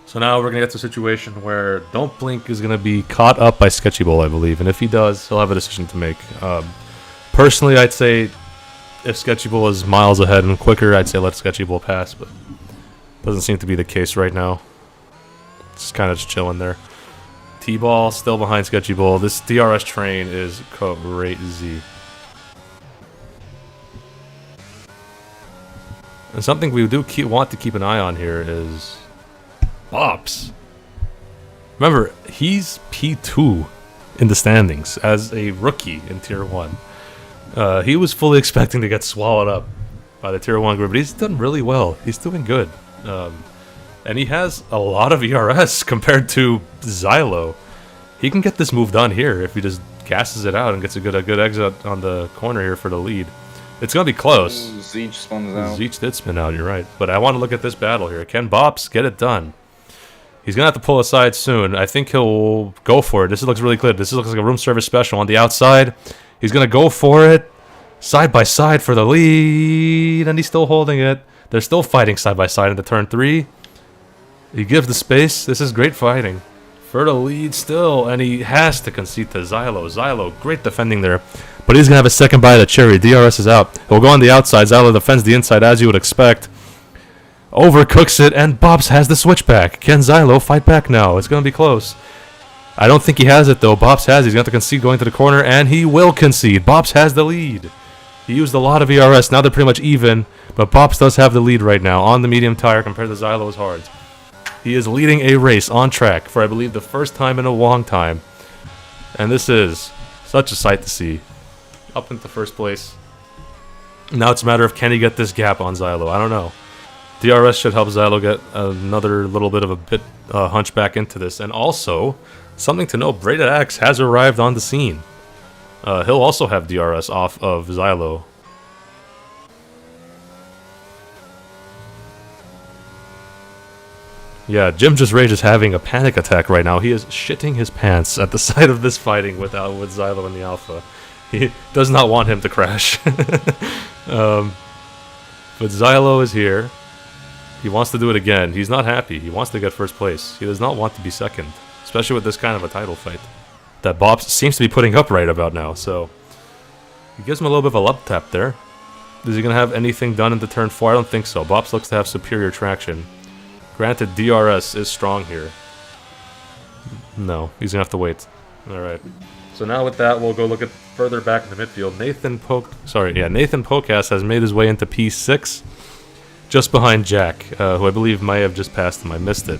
So now we're going to get to a situation where Don't Blink is going to be caught up by Sketchy Bull, I believe. And if he does, he'll have a decision to make. Personally, I'd say if Sketchy Bull is miles ahead and quicker, I'd say let Sketchy Bull pass. But doesn't seem to be the case right now. Just kind of just chilling there. T-Ball still behind Sketchy Bull. This DRS train is crazy. And something we do want to keep an eye on here is Bops. Remember, he's P2 in the standings as a rookie in Tier 1. He was fully expecting to get swallowed up by the Tier 1 group, but he's done really well. He's doing good. And he has a lot of ERS compared to Xylo. He can get this move done here if he just gasses it out and gets a good exit on the corner here for the lead. It's going to be close. Ooh, Zeech spawns out. Zeech did spin out, you're right. But I want to look at this battle here. Can Bops get it done? He's going to have to pull aside soon. I think he'll go for it. This looks really clear. This looks like a room service special on the outside. He's going to go for it. Side by side for the lead. And he's still holding it. They're still fighting side by side into turn 3. He gives the space. This is great fighting. For the lead still. And he has to concede to Xylo. Xylo, great defending there. But he's going to have a second bite of the cherry. DRS is out. He'll go on the outside. Xylo defends the inside as you would expect. Overcooks it, and Bops has the switchback. Can Xylo fight back now? It's going to be close. I don't think he has it, though. Bops has. He's going to concede going to the corner, and he will concede. Bops has the lead. He used a lot of ERS. Now they're pretty much even, but Bops does have the lead right now on the medium tire compared to Xylo's hards. He is leading a race on track for, I believe, the first time in a long time. And this is such a sight to see. Up into first place. Now it's a matter of can he get this gap on Xylo. I don't know. DRS should help Xylo get another little bit of a hunchback into this. And also, something to note, Braided Axe has arrived on the scene. He'll also have DRS off of Xylo. Yeah, Jim Just Rage is having a panic attack right now. He is shitting his pants at the sight of this fighting with Xylo in the alpha. He does not want him to crash. But Xylo is here. He wants to do it again. He's not happy. He wants to get first place. He does not want to be second, especially with this kind of a title fight that Bops seems to be putting up right about now. So he gives him a little bit of a love tap there. Is he going to have anything done into turn 4? I don't think so. Bops looks to have superior traction. Granted, DRS is strong here. No, he's going to have to wait. Alright. So now with that, we'll go look at further back in the midfield. Nathan Pocast has made his way into P6. Just behind Jack, who I believe may have just passed him. I missed it.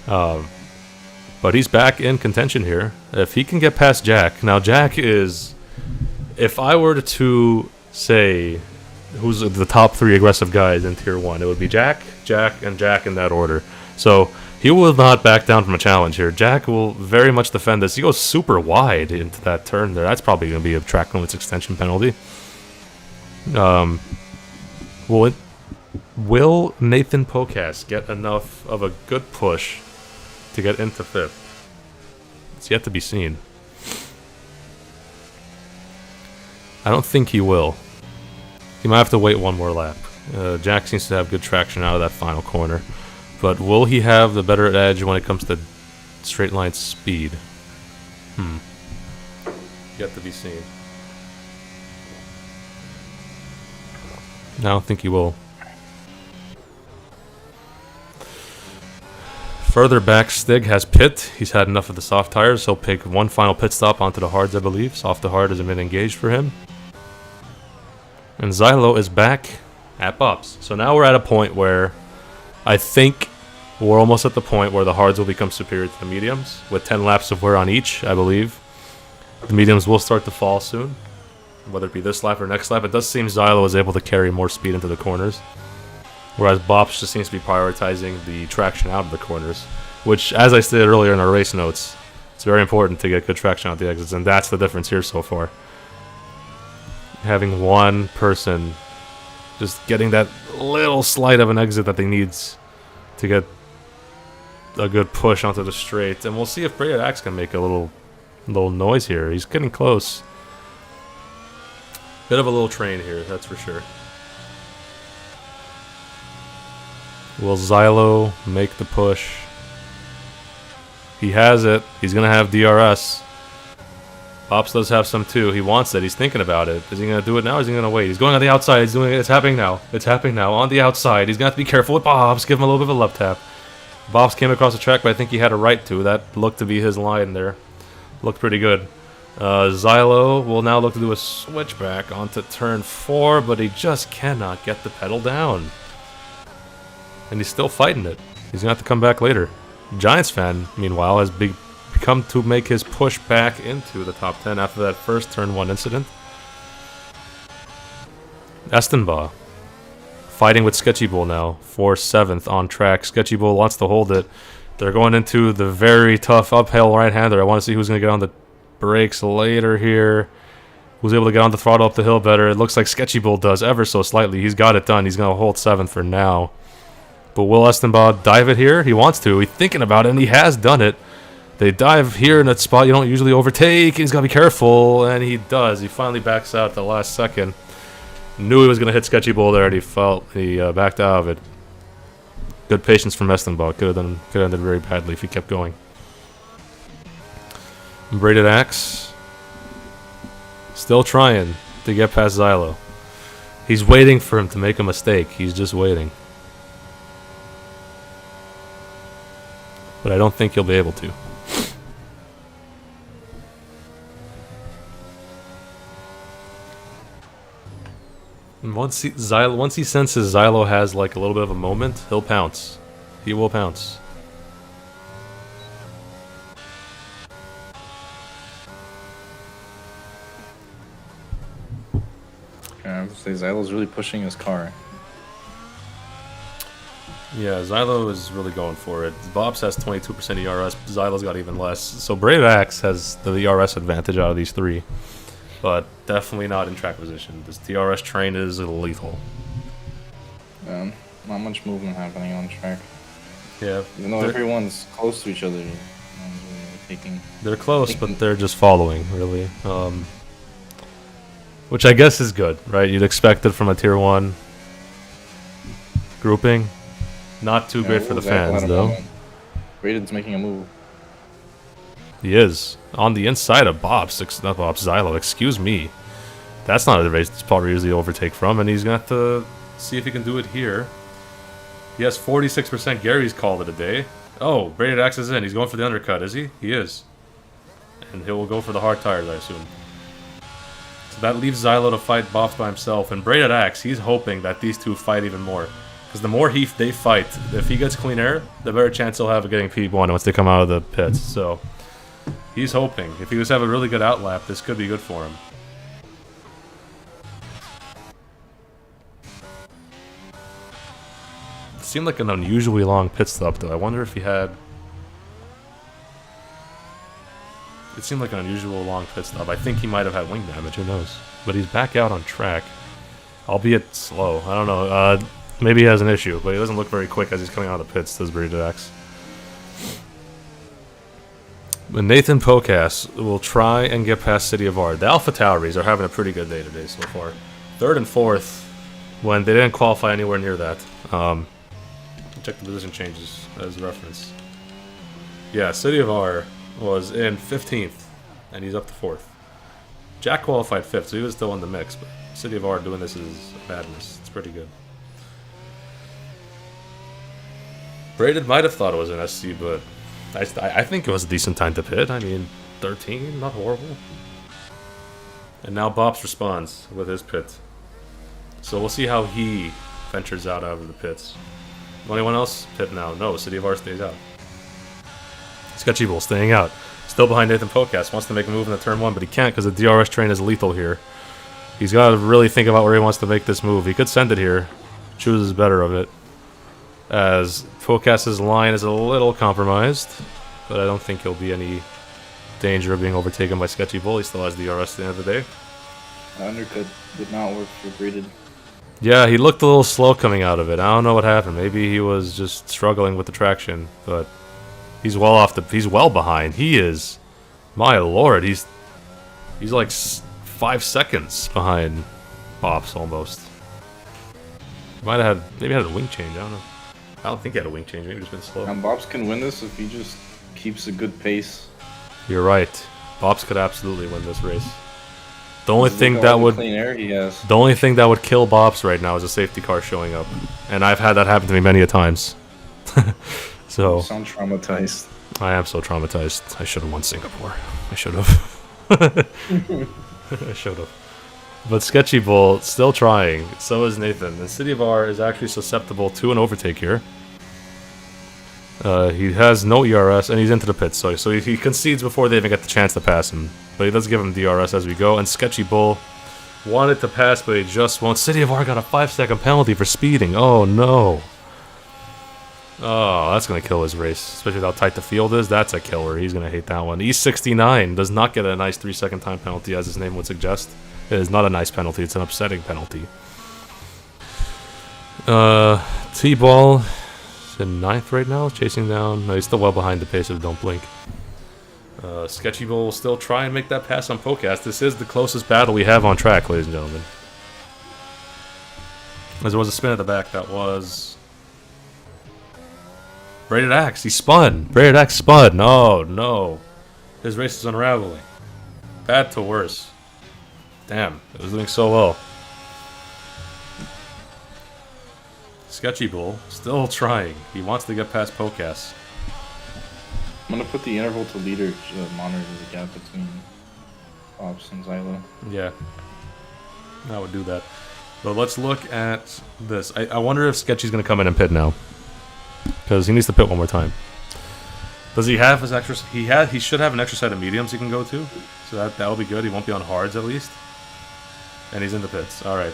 But he's back in contention here. If he can get past Jack. Now, Jack is... If I were to say who's the top 3 aggressive guys in Tier 1, it would be Jack, Jack, and Jack in that order. So he will not back down from a challenge here. Jack will very much defend this. He goes super wide into that turn there. That's probably going to be a track limits extension penalty. Will Nathan Pocast get enough of a good push to get into 5th? It's yet to be seen. I don't think he will. He might have to wait one more lap. Jack seems to have good traction out of that final corner. But will he have the better edge when it comes to straight line speed? Yet to be seen. I don't think he will. Further back, Stig has pit. He's had enough of the soft tires. He'll pick one final pit stop onto the hards, I believe. Soft to hard hasn't been engaged for him. And Xylo is back at Bops. So now we're at a point where I think we're almost at the point where the hards will become superior to the mediums. With 10 laps of wear on each, I believe. The mediums will start to fall soon. Whether it be this lap or next lap. It does seem Xylo is able to carry more speed into the corners. Whereas Bops just seems to be prioritizing the traction out of the corners. Which, as I stated earlier in our race notes, it's very important to get good traction out the exits. And that's the difference here so far. Having one person just getting that little slight of an exit that they need to get a good push onto the straight. And we'll see if Braided Axe can make a little noise here. He's getting close. Bit of a little train here, that's for sure. Will Xylo make the push? He has it. He's going to have DRS. Bops does have some too. He wants it. He's thinking about it. Is he going to do it now or is he going to wait? He's going on the outside. He's doing it. It's happening now. It's happening now. On the outside. He's going to have to be careful with Bops. Give him a little bit of a love tap. Bobs came across the track, but I think he had a right to. That looked to be his line there. Looked pretty good. Xylo will now look to do a switchback onto turn 4, but he just cannot get the pedal down. And he's still fighting it. He's going to have to come back later. Giants fan, meanwhile, has become to make his push back into the top 10 after that first turn 1 incident. Estenbaugh fighting with Sketchy Bull now for 7th on track. Sketchy Bull wants to hold it. They're going into the very tough uphill right-hander. I want to see who's going to get on the brakes later here. Who's able to get on the throttle up the hill better. It looks like Sketchy Bull does ever so slightly. He's got it done. He's going to hold 7th for now. But will Estenbaugh dive it here? He wants to. He's thinking about it, and he has done it. They dive here in that spot you don't usually overtake. He's got to be careful, and he does. He finally backs out at the last second. Knew he was going to hit Sketchy Bull there, and he backed out of it. Good patience from Estenbaugh. Could have ended very badly if he kept going. Braided Axe. Still trying to get past Xylo. He's waiting for him to make a mistake. He's just waiting. But I don't think he'll be able to. And once he senses Xylo has like a little bit of a moment, he'll pounce. He will pounce. I would say Xylo's really pushing his car. Yeah, Xylo is really going for it. Bobs has 22% ERS. Xylo's got even less. So Braided Axe has the ERS advantage out of these three. But definitely not in track position. This DRS train is lethal. Not much movement happening on track. Yeah. Even though everyone's close to each other. They're close, but they're just following, really. Which I guess is good, right? You'd expect it from a Tier 1 grouping. Not too great for the fans, though. Braided's making a move. He is. On the inside of Xylo, excuse me. That's not a race that's probably usually overtake from, and he's going to have to see if he can do it here. He has 46%. Gary's called it a day. Oh, Braided Axe is in. He's going for the undercut, is he? He is. And he will go for the hard tires, I assume. So that leaves Xylo to fight Bops by himself. And Braided Axe, he's hoping that these two fight even more. Because the more they fight, if he gets clean air, the better chance he'll have of getting P1 once they come out of the pits. So he's hoping. If he was to have a really good outlap, this could be good for him. It seemed like an unusually long pit stop, though. I wonder if he had... It seemed like an unusual long pit stop. I think he might have had wing damage, who knows. But he's back out on track. Albeit slow. I don't know. Maybe he has an issue, but he doesn't look very quick as he's coming out of the pits, does Braided Axe. But Nathan Pocas will try and get past City of Ard. The Alpha Tauris are having a pretty good day today so far. 3rd and 4th, when they didn't qualify anywhere near that. Check the position changes as reference. Yeah, City of Ard was in 15th, and he's up to 4th. Jack qualified 5th, so he was still in the mix, but City of Ard doing this is madness. It's pretty good. Braided might have thought it was an SC, but I think it was a decent time to pit. I mean, 13, not horrible. And now Bops responds with his pit. So we'll see how he ventures out of the pits. Anyone else pit now? No, City of Art stays out. Sketchy Bull staying out. Still behind Nathan Pocas. Wants to make a move in the turn 1, but he can't because the DRS train is lethal here. He's got to really think about where he wants to make this move. He could send it here. Chooses better of it. As Pocas's line is a little compromised, but I don't think he'll be any danger of being overtaken by Sketchy Bull. He still has the DRS at the end of the day. The undercut did not work for Braided. Yeah, he looked a little slow coming out of it. I don't know what happened. Maybe he was just struggling with the traction, but he's well behind. He is, my lord, he's like 5 seconds behind Bops almost. Maybe had a wing change. I don't know. I don't think he had a wing change. Maybe just been slow. And Bops can win this if he just keeps a good pace. You're right. Bops could absolutely win this race. The only thing that would clean air he has. The only thing that would kill Bops right now is a safety car showing up, and I've had that happen to me many a times. So You sound traumatized. I am so traumatized. I should have won Singapore. I should have. I should have. But Sketchy Bull still trying. So is Nathan. And City of R is actually susceptible to an overtake here. He has no ERS, and he's into the pits, so he concedes before they even get the chance to pass him. But he does give him DRS as we go, and Sketchy Bull wanted to pass, but he just won't. City of R got a 5-second penalty for speeding. Oh, no. Oh, that's going to kill his race, especially with how tight the field is. That's a killer. He's going to hate that one. E69 does not get a nice 3-second time penalty, as his name would suggest. It is not a nice penalty. It's an upsetting penalty. T-Ball is in 9th right now, chasing down. No, he's still well behind the pace of Don't Blink. Sketchy Bull will still try and make that pass on Podcast. This is the closest battle we have on track, ladies and gentlemen. As there was a spin at the back, that was Braided Axe. He spun. Braided Axe spun. No, no. His race is unraveling. Bad to worse. Damn, it was doing so well. Sketchy Bull still trying. He wants to get past Podcast. I'm gonna put the interval to leader monitor as a gap between Ops and Xylo. Yeah, I would do that. But let's look at this. I wonder if Sketchy's going to come in and pit now. Because he needs to pit one more time. Does he have his extra... He should have an extra set of mediums he can go to. So that'll be good. He won't be on hards at least. And he's in the pits. Alright.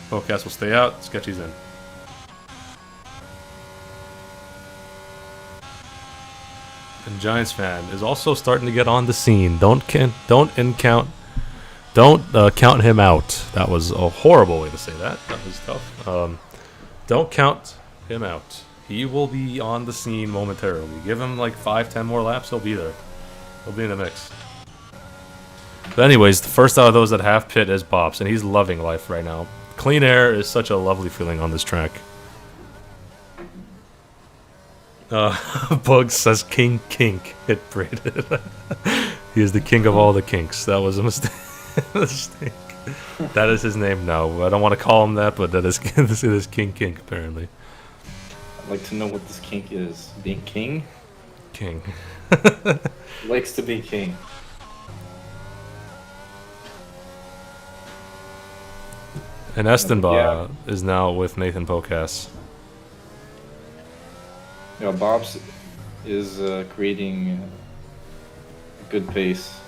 Podcast will stay out. Sketchy's in. And Giants fan is also starting to get on the scene. Don't count him out. That was a horrible way to say that. That was tough. Don't count him out. He will be on the scene momentarily. Give him like 5-10 more laps, he'll be there. He'll be in the mix. But anyways, the first out of those that have pit is Bops, and he's loving life right now. Clean air is such a lovely feeling on this track. Bugs says King Kink hit braided. He is the king of all the kinks. That was a mistake. That is his name now. I don't want to call him that, but that is it is King Kink apparently. I'd like to know what this kink is. Being king? King. Likes to be king. And Estenba is now with Nathan Pocas. Yeah, Bob's is creating a good pace.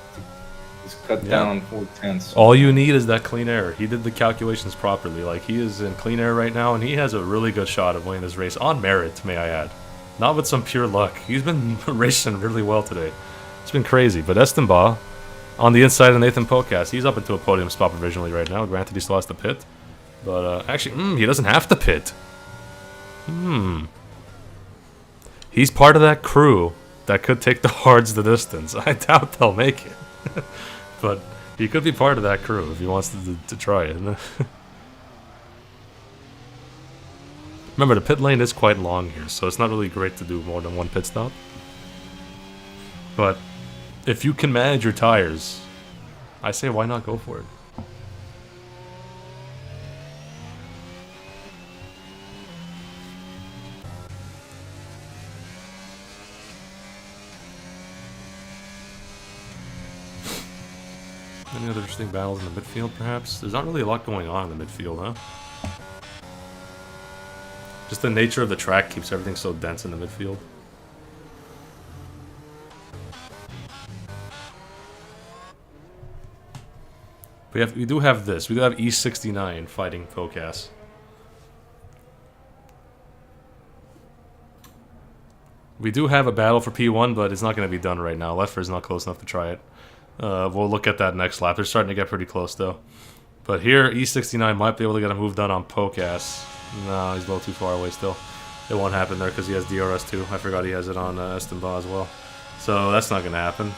He's cut down 4/10. All you need is that clean air. He did the calculations properly. Like, he is in clean air right now, and he has a really good shot of winning this race on merit, may I add. Not with some pure luck. He's been racing really well today. It's been crazy. But Estenba, on the inside of Nathan Pocas, he's up into a podium spot provisionally right now. Granted, he still has to pit. But actually, he doesn't have to pit. He's part of that crew that could take the hards the distance. I doubt they'll make it. But he could be part of that crew if he wants to try it. Remember, the pit lane is quite long here, so it's not really great to do more than one pit stop. But if you can manage your tires, I say why not go for it? Any other interesting battles in the midfield, perhaps? There's not really a lot going on in the midfield, huh? Just the nature of the track keeps everything so dense in the midfield. We do have this. We do have E69 fighting Pocas. We do have a battle for P1, but it's not going to be done right now. Leffer is not close enough to try it. We'll look at that next lap. They're starting to get pretty close, though. But here, E69 might be able to get a move done on Pocas. No, he's a little too far away still. It won't happen there because he has DRS too. I forgot he has it on Estenba as well. So that's not going to happen.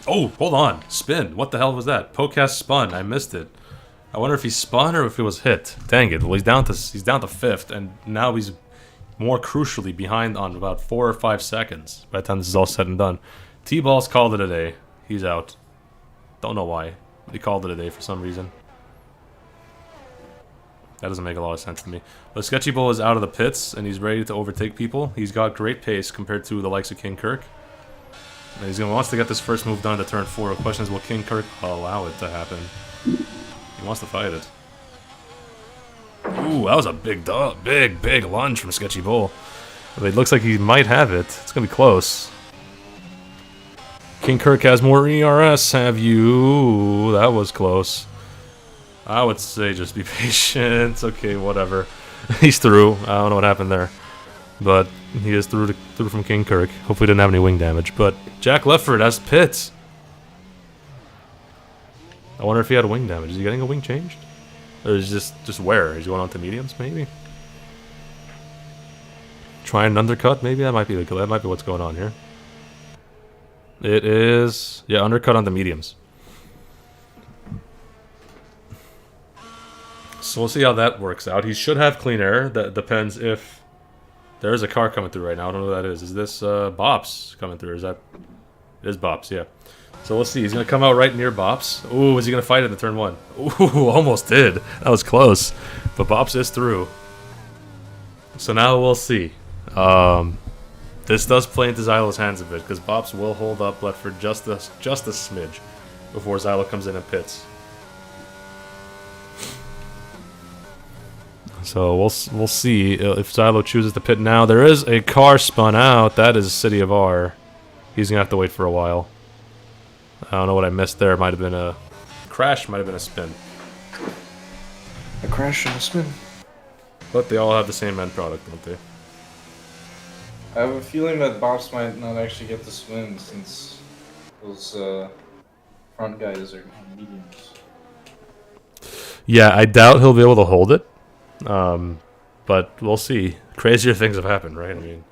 Oh, hold on. Spin. What the hell was that? Pocas spun. I missed it. I wonder if he spun or if it was hit. Dang it. Well, he's down to 5th, and now he's more crucially behind on about 4 or 5 seconds by the time this is all said and done. T-Ball's called it a day. He's out. Don't know why, but he called it a day for some reason. That doesn't make a lot of sense to me. But Sketchy Bull is out of the pits, and he's ready to overtake people. He's got great pace compared to the likes of King Kirk. And he's wants to get this first move done to turn 4. The question is, will King Kirk allow it to happen? He wants to fight it. Ooh, that was a big lunge from Sketchy Bull. But it looks like he might have it. It's going to be close. King Kirk has more ERS, have you? That was close. I would say just be patient. Okay, whatever. He's through. I don't know what happened there. But he is through from King Kirk. Hopefully didn't have any wing damage. But Jack Lefford has pits. I wonder if he had a wing damage. Is he getting a wing changed? Or is just where? Is he going on to mediums, maybe? Try an undercut, maybe? That might be what's going on here. It is... yeah, undercut on the mediums. So we'll see how that works out. He should have clean air. That depends if... there is a car coming through right now. I don't know who that is. Is this Bops coming through? Is that... it is Bops, yeah. So let's see. He's going to come out right near Bops. Ooh, is he going to fight it in turn 1? Ooh, almost did. That was close. But Bops is through. So now we'll see. This does play into Xylo's hands a bit, because Bops will hold up Lefford just a smidge before Xylo comes in and pits. So we'll see if Xylo chooses to pit now. There is a car spun out. That is City of R. He's going to have to wait for a while. I don't know what I missed there. Might have been a crash, might have been a spin. A crash and a spin. But they all have the same end product, don't they? I have a feeling that Bops might not actually get the spin since those front guys are on mediums. Yeah, I doubt he'll be able to hold it. But we'll see. Crazier things have happened, right? I mean,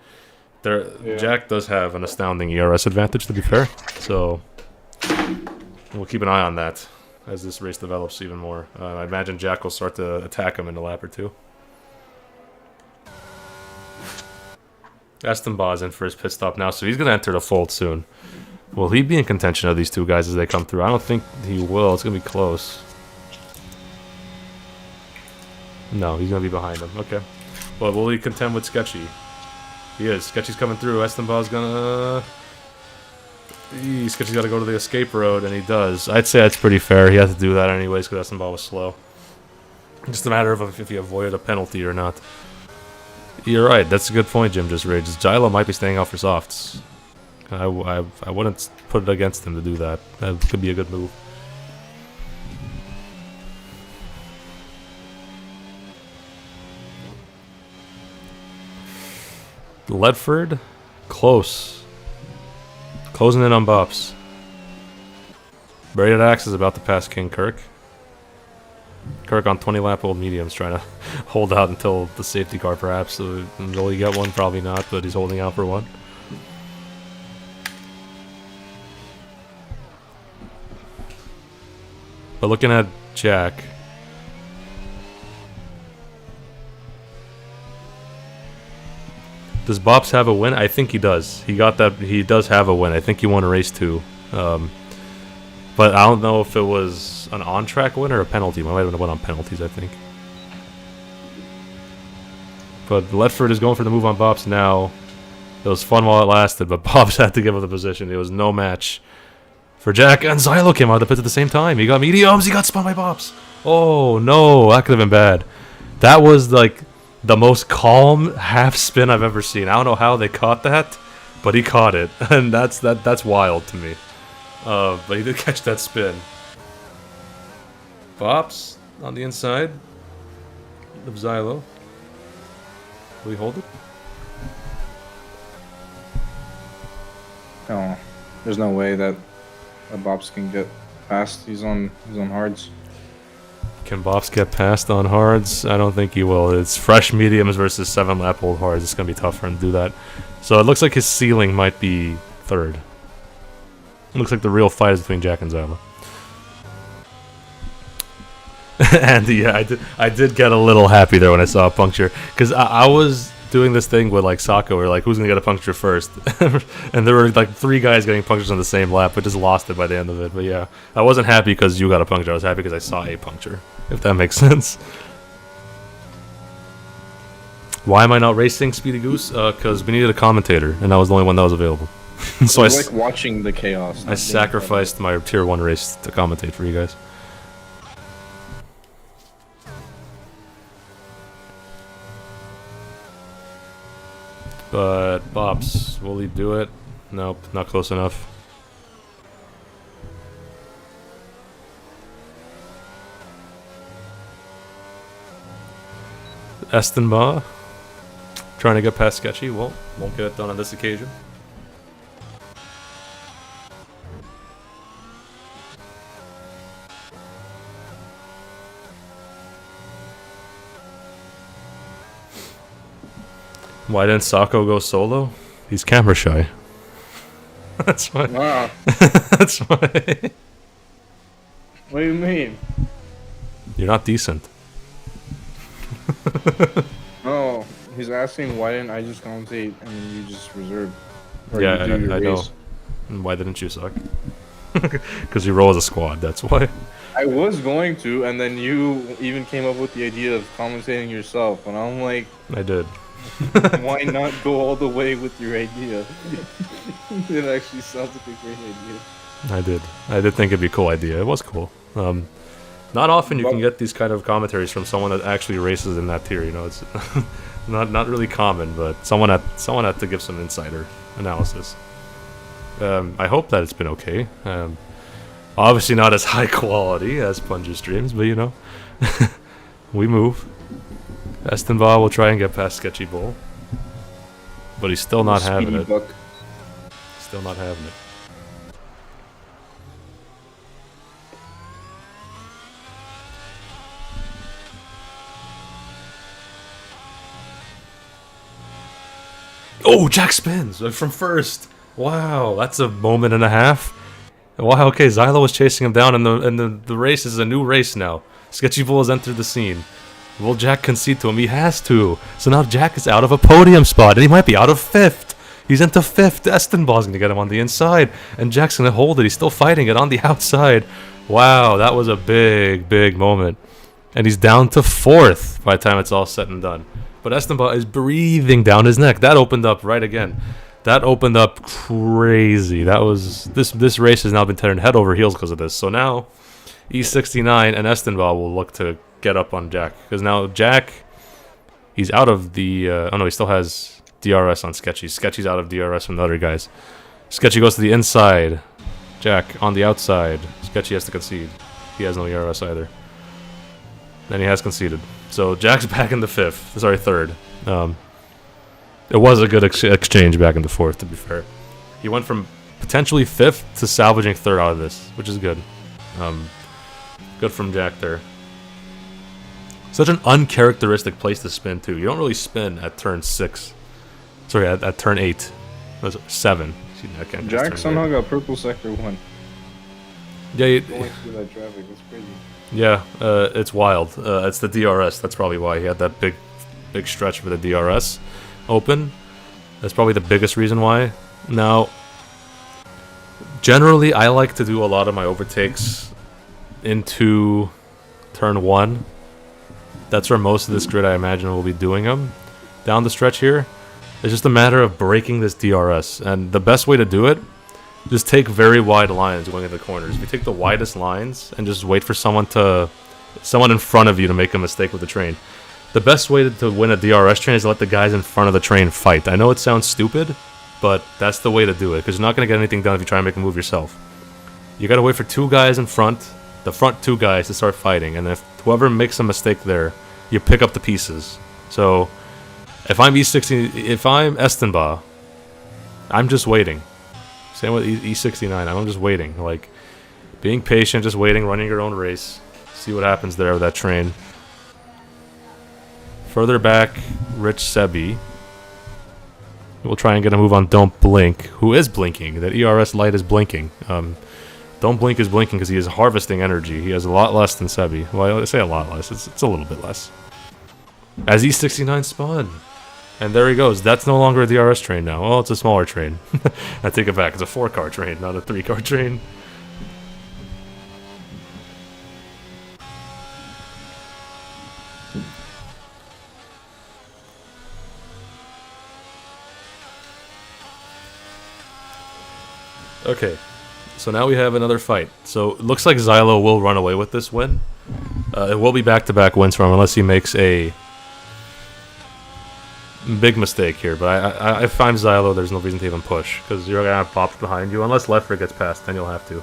Jack does have an astounding ERS advantage, to be fair. So we'll keep an eye on that as this race develops even more. I imagine Jack will start to attack him in a lap or two. Estemba's in for his pit stop now, so he's going to enter the fold soon. Will he be in contention of these two guys as they come through? I don't think he will. It's going to be close. No, he's going to be behind him. Okay. But will he contend with Sketchy? He is. Sketchy's coming through. Estemba's going to... Sketchy's got to go to the escape road, and he does. I'd say that's pretty fair. He had to do that anyways because Estemba was slow. Just a matter of if he avoided a penalty or not. You're right. That's a good point, Jim just raised. Xylo might be staying out for softs. I wouldn't put it against him to do that. That could be a good move. Ledford, close. Closing in on Bops. Braided Axe is about to pass King Kirk. Kirk on 20 lap old mediums trying to hold out until the safety car perhaps. So will he get one? Probably not, but he's holding out for one. But looking at Jack, does Bops have a win? I think he does. He got that. He does have a win. I think he won a race too. But I don't know if it was an on-track win or a penalty. Might have been a win on penalties, I think. But Ledford is going for the move on Bops now. It was fun while it lasted, but Bops had to give up the position. It was no match for Jack, and Xylo came out of the pits at the same time. He got mediums. He got spun by Bops. Oh, no. That could have been bad. That was, like, the most calm half spin I've ever seen. I don't know how they caught that, but he caught it. And that's wild to me. But he did catch that spin. Bops on the inside of Xylo. Will he hold it? No, there's no way that Bops can get past. He's on hards. Can Bops get past on hards? I don't think he will. It's fresh mediums versus 7 lap old hards. It's going to be tough for him to do that. So it looks like his ceiling might be 3rd. It looks like the real fight is between Jack and Xylo. And yeah, I did get a little happy there when I saw a puncture. Because I was doing this thing with like Sako, where like, who's going to get a puncture first? And there were like 3 guys getting punctures on the same lap, but just lost it by the end of it. But yeah, I wasn't happy because you got a puncture. I was happy because I saw a puncture, if that makes sense. Why am I not racing Speedy Goose? Because we needed a commentator, and I was the only one that was available. So I like watching the chaos. I sacrificed my tier 1 race to commentate for you guys. But Bobs, will he do it? Nope, not close enough. Estenba, trying to get past Sketchy. Well, won't get it done on this occasion. Why didn't Sako go solo? He's camera shy. That's why. Wow. That's why. What do you mean? You're not decent. No, he's asking why didn't I just commentate and you just reserve. Or Yeah, you do your I know. race. And why didn't you suck? Because you roll as a squad, that's why. I was going to, and then you even came up with the idea of commentating yourself, and I'm like, I did. why not go all the way with your idea? It actually sounds like a great idea. I did think it'd be a cool idea. It was cool. Not often you can get these kind of commentaries from someone that actually races in that tier. You know, it's not really common, but someone had to give some insider analysis. I hope that it's been okay. Obviously not as high quality as Plunger streams, but you know, we move. Estenba will try and get past Sketchy Bull, but he's still not having it. Buck. Still not having it. Oh, Jack spins from first. Wow, that's a moment and a half. Wow, okay, Xylo was chasing him down, and the race is a new race now. Sketchy Bull has entered the scene. Will Jack concede to him? He has to. So now Jack is out of a podium spot, and he might be out of 5th. He's into 5th. Estenball's gonna get him on the inside, and Jack's gonna hold it. He's still fighting it on the outside. Wow, that was a big moment. And he's down to 4th by the time it's all said and done. But Estenball is breathing down his neck. That opened up right again. That opened up crazy. That was this race has now been turned head over heels because of this. So now E69 and Estenball will look to get up on Jack, because now Jack, he's out of the oh no, he still has DRS on Sketchy. Sketchy's out of DRS from the other guys. Sketchy goes to the inside, Jack on the outside. Sketchy has to concede. He has no DRS either, and he has conceded. So Jack's back in the 5th, sorry, 3rd. It was a good exchange back into 4th, to be fair. He went from potentially 5th to salvaging 3rd out of this, which is good. Good from Jack there. Such an uncharacteristic place to spin, too. You don't really spin at turn 6. Sorry, at turn 8. Was 7. I can't Jack somehow got purple sector 1. Yeah, Going through that traffic, that's crazy. yeah, it's wild. It's the DRS. That's probably why he had that big stretch for the DRS open. That's probably the biggest reason why. Now, generally, I like to do a lot of my overtakes into turn 1. That's where most of this grid, I imagine, will be doing them. Down the stretch here, it's just a matter of breaking this DRS. And the best way to do it, just take very wide lines going into the corners. If you take the widest lines and just wait for someone in front of you to make a mistake with the train. The best way to win a DRS train is to let the guys in front of the train fight. I know it sounds stupid, but that's the way to do it, because you're not going to get anything done if you try and make a move yourself. You got to wait for 2 guys in front, the front 2 guys, to start fighting, and if whoever makes a mistake there, you pick up the pieces. So, if I'm Estenba, I'm just waiting. Same with E69, I'm just waiting. Like, being patient, just waiting, running your own race. See what happens there with that train. Further back, Rich Sebi. We'll try and get a move on Don't Blink, who is blinking. That ERS light is blinking. Don't Blink is blinking because he is harvesting energy. He has a lot less than Sebi. Well, I say a lot less. It's a little bit less. As E69 spun. And there he goes. That's no longer a DRS train now. Well, it's a smaller train. I take it back. It's a 4-car train, not a 3-car train. Okay, so now we have another fight. So it looks like Xylo will run away with this win. It will be back-to-back wins for him unless he makes a big mistake here. But I find Xylo there's no reason to even push because you're gonna have Pops behind you unless Leffer gets past. Then you'll have to.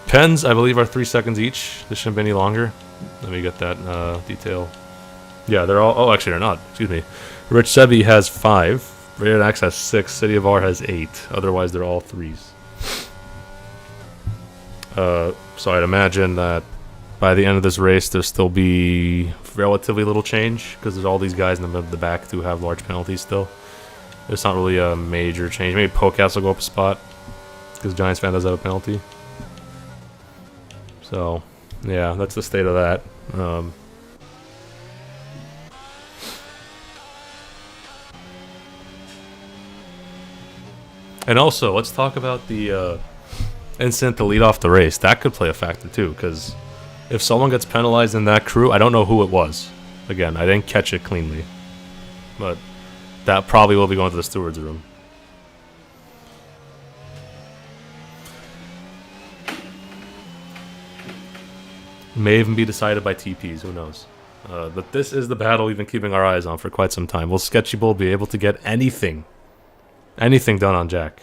Pens, I believe, are 3 seconds each. This shouldn't be any longer. Let me get that detail. Yeah, they're all. Oh, actually, they're not. Excuse me. Rich Sebi has 5. Rated X has 6. City of R has 8. Otherwise, they're all 3s. So I'd imagine that by the end of this race, there'll still be relatively little change because there's all these guys in the back who have large penalties still. There's not really a major change. Maybe Pocast will go up a spot because Giants fan does have a penalty. So, yeah, that's the state of that. And also, let's talk about the incident to lead off the race. That could play a factor too, because if someone gets penalized in that crew, I don't know who it was. Again, I didn't catch it cleanly. But that probably will be going to the steward's room. May even be decided by TPs, who knows. But this is the battle we've been keeping our eyes on for quite some time. Will Sketchy Bull be able to get anything done on Jack?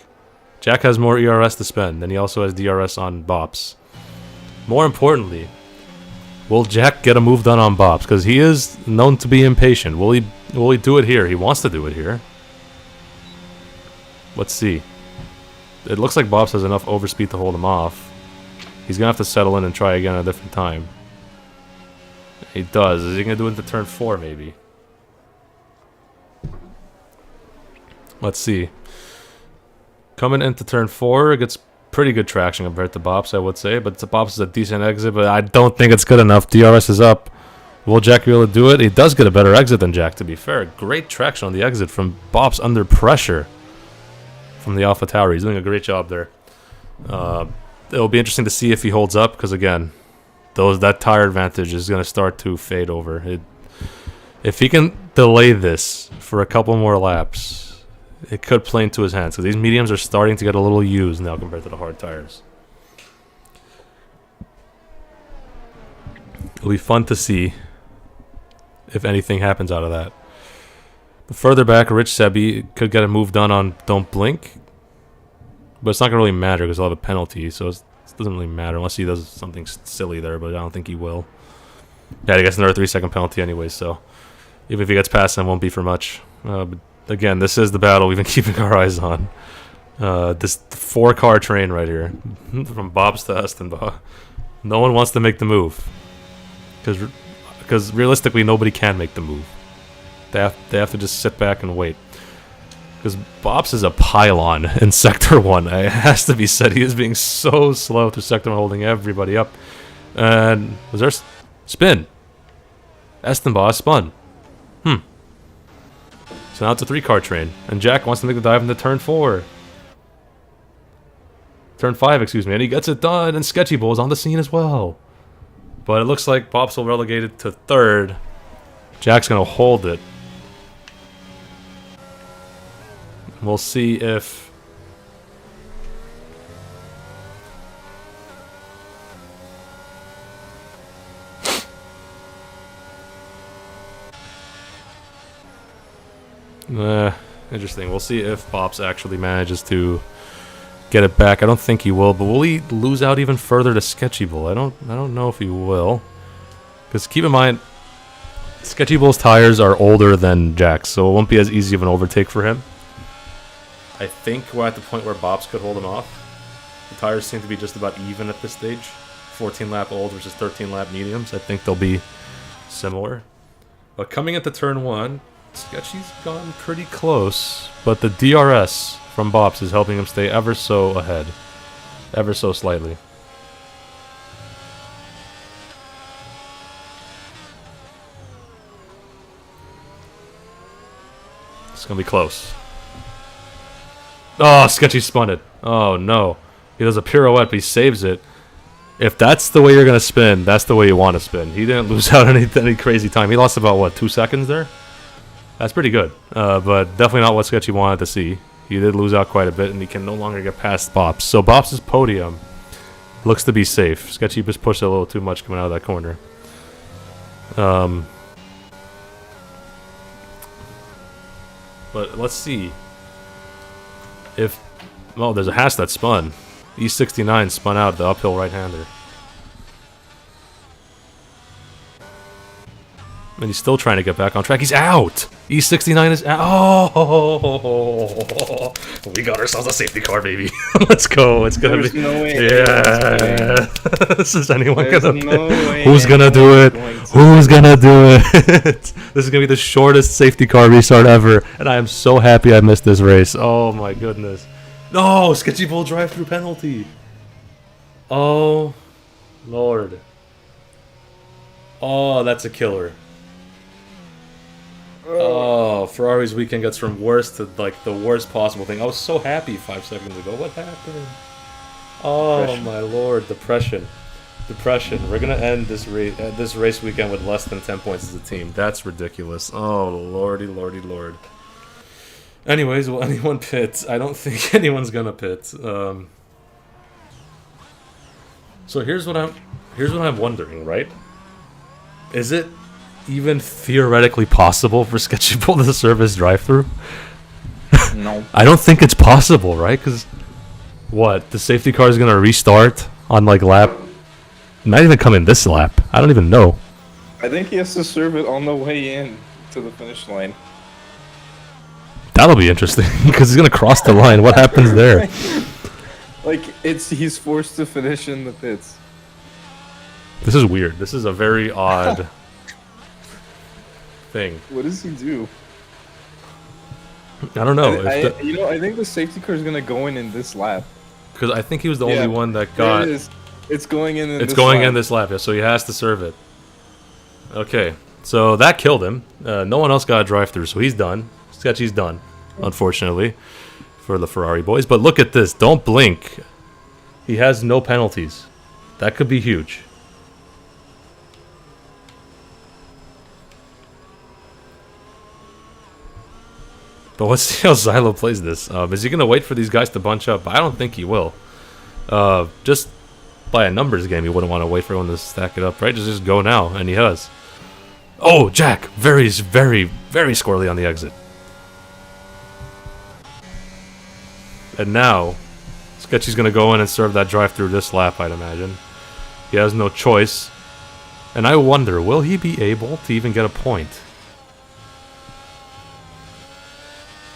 Jack has more ERS to spend, and he also has DRS on Bops. More importantly, will Jack get a move done on Bops? Because he is known to be impatient. Will he do it here? He wants to do it here. Let's see. It looks like Bops has enough overspeed to hold him off. He's going to have to settle in and try again at a different time. He does. Is he going to do it into turn 4, maybe? Let's see. Coming into turn 4, it gets pretty good traction compared to Bops, I would say. But Bops is a decent exit, but I don't think it's good enough. DRS is up. Will Jack be able to do it? He does get a better exit than Jack, to be fair. Great traction on the exit from Bops under pressure from the Alpha Tower. He's doing a great job there. It'll be interesting to see if he holds up, because again, that tire advantage is going to start to fade over. If he can delay this for a couple more laps, it could play into his hands, because these mediums are starting to get a little used now compared to the hard tires. It'll be fun to see if anything happens out of that. But further back, Rich Sebi could get a move done on Don't Blink. But it's not going to really matter because he'll have a penalty, so it doesn't really matter unless he does something silly there, but I don't think he will. Yeah, I guess another 3-second penalty anyway, so even if he gets past him, it won't be for much. But again, this is the battle we've been keeping our eyes on. This 4-car train right here, from Bob's to Estenbaugh. No one wants to make the move. Because realistically, nobody can make the move. They have to just sit back and wait. Because Bops is a pylon in Sector 1. It has to be said. He is being so slow through Sector 1, holding everybody up. And was there spin? Estenbaugh spun. So now it's a 3-car train. And Jack wants to make the dive into turn 4. Turn 5, excuse me. And he gets it done. And Sketchy Bull is on the scene as well. But it looks like Bops will relegate it to 3rd. Jack's going to hold it. We'll see if interesting. We'll see if Bops actually manages to get it back. I don't think he will, but will he lose out even further to Sketchy Bull? I don't know if he will. Because keep in mind, Sketchy Bull's tires are older than Jack's, so it won't be as easy of an overtake for him. I think we're at the point where Bops could hold him off. The tires seem to be just about even at this stage. 14-lap old versus 13-lap mediums. I think they'll be similar. But coming into turn 1, Sketchy's gotten pretty close. But the DRS from Bops is helping him stay ever so ahead. Ever so slightly. It's going to be close. Oh, Sketchy spun it. Oh, no. He does a pirouette, but he saves it. If that's the way you're going to spin, that's the way you want to spin. He didn't lose out any crazy time. He lost about, what, 2 seconds there? That's pretty good. But definitely not what Sketchy wanted to see. He did lose out quite a bit, and he can no longer get past Bops. So Bops' podium looks to be safe. Sketchy just pushed a little too much coming out of that corner. But let's see if... Oh, there's a Haas that spun. E69 spun out the uphill right-hander. And he's still trying to get back on track. He's out! E69 is out. Oh! We got ourselves a safety car, baby. Let's go. It's gonna There's be... no way. Yeah! Is anyone There's gonna... no way Who's gonna do it? Who's gonna do it? This is gonna be the shortest safety car restart ever, and I am so happy I missed this race. Oh my goodness. No! Sketchy Bull drive-through penalty! Oh, Lord. Oh, that's a killer. Oh, Ferrari's weekend gets from worst to like the worst possible thing. I was so happy 5 seconds ago. What happened? Oh depression. My Lord, depression. We're gonna end this race weekend with less than 10 points as a team. That's ridiculous. Oh lordy. Anyways, will anyone pit? I don't think anyone's gonna pit. So here's what I'm wondering, right? Is it even theoretically possible for Sketchy Bull to serve his drive-through? No. I don't think it's possible, right? Because what? The safety car is gonna restart on like lap. Not even coming this lap. I don't even know. I think he has to serve it on the way in to the finish line. That'll be interesting because he's gonna cross the line. What happens there? Like he's forced to finish in the pits. This is weird. This is a very odd thing. What does he do? I don't know. I think the safety car is gonna go in this lap. Because I think he was the only one that got. It's going in. It's going in this lap, yeah. So he has to serve it. Okay, so that killed him. No one else got a drive-through, so he's done. Sketchy's done, unfortunately, for the Ferrari boys. But look at this. Don't blink. He has no penalties. That could be huge. But let's see how Zylo plays this. Is he going to wait for these guys to bunch up? I don't think he will. Just by a numbers game, he wouldn't want to wait for everyone to stack it up, right? Just go now, and he has. Oh, Jack! Very, very, very squarely on the exit. And now, Sketchy's going to go in and serve that drive-through this lap, I'd imagine. He has no choice. And I wonder, will he be able to even get a point?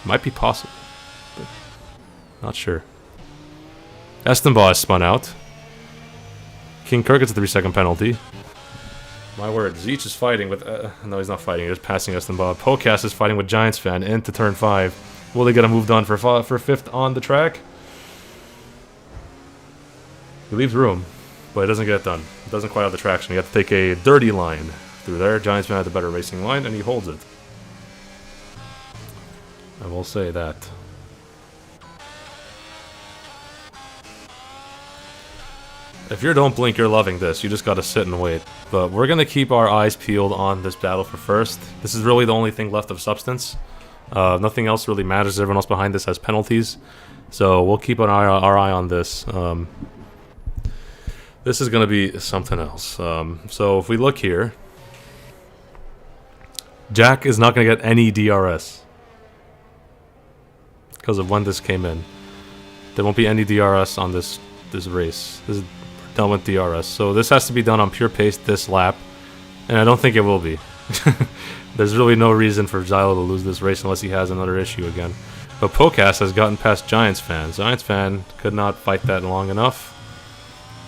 Might be possible, but not sure. Estenbaugh is spun out. King Kirk gets a 3-second penalty. My word, Zeech is fighting with... no, he's not fighting. He's just passing Estenbaugh. Pocast is fighting with Giants fan into turn 5. Will they get a moved on for 5th on the track? He leaves room, but it doesn't get it done. It doesn't quite have the traction. You have to take a dirty line through there. Giants fan had the better racing line, and he holds it. I will say that. If you don't blink, you're loving this. You just gotta sit and wait. But we're gonna keep our eyes peeled on this battle for first. This is really the only thing left of substance. Nothing else really matters. Everyone else behind this has penalties. So we'll keep our eye on this. This is gonna be something else. So if we look here, Jack is not gonna get any DRS. Because of when this came in. There won't be any DRS on this race. This is done with DRS. So this has to be done on pure pace this lap. And I don't think it will be. There's really no reason for Zylo to lose this race unless he has another issue again. But Pocast has gotten past Giants fan. Giants fan could not fight that long enough.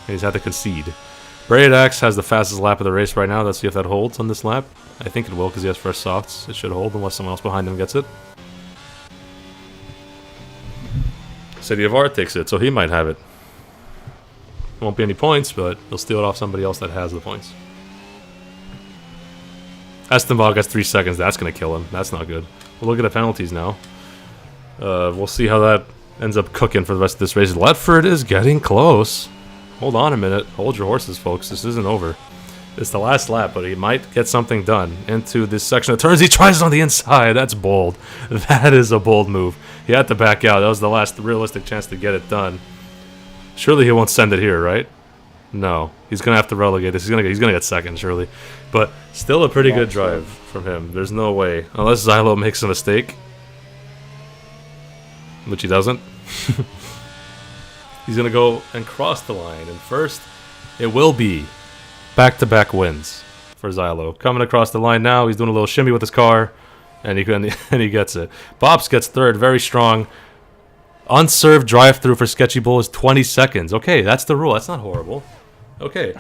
He's had to concede. Braid Axe has the fastest lap of the race right now. Let's see if that holds on this lap. I think it will because he has fresh softs. It should hold unless someone else behind him gets it. City of Art takes it, so he might have it. Won't be any points, but he'll steal it off somebody else that has the points. Estenbaugh gets 3 seconds. That's going to kill him. That's not good. We'll look at the penalties now. We'll see how that ends up cooking for the rest of this race. Ledford is getting close. Hold on a minute. Hold your horses, folks. This isn't over. It's the last lap, but he might get something done into this section of turns. He tries it on the inside. That's bold. That is a bold move. He had to back out. That was the last realistic chance to get it done. Surely he won't send it here, right? No. He's going to have to relegate this. He's gonna get second, surely. But still a pretty good drive from him. There's no way. Unless Xylo makes a mistake. Which he doesn't. He's going to go and cross the line. And first, it will be back-to-back wins for Xylo. Coming across the line now. He's doing a little shimmy with his car. And he gets it. Bops gets third. Very strong. Unserved drive-through for Sketchy Bull is 20 seconds. Okay, that's the rule. That's not horrible. Okay.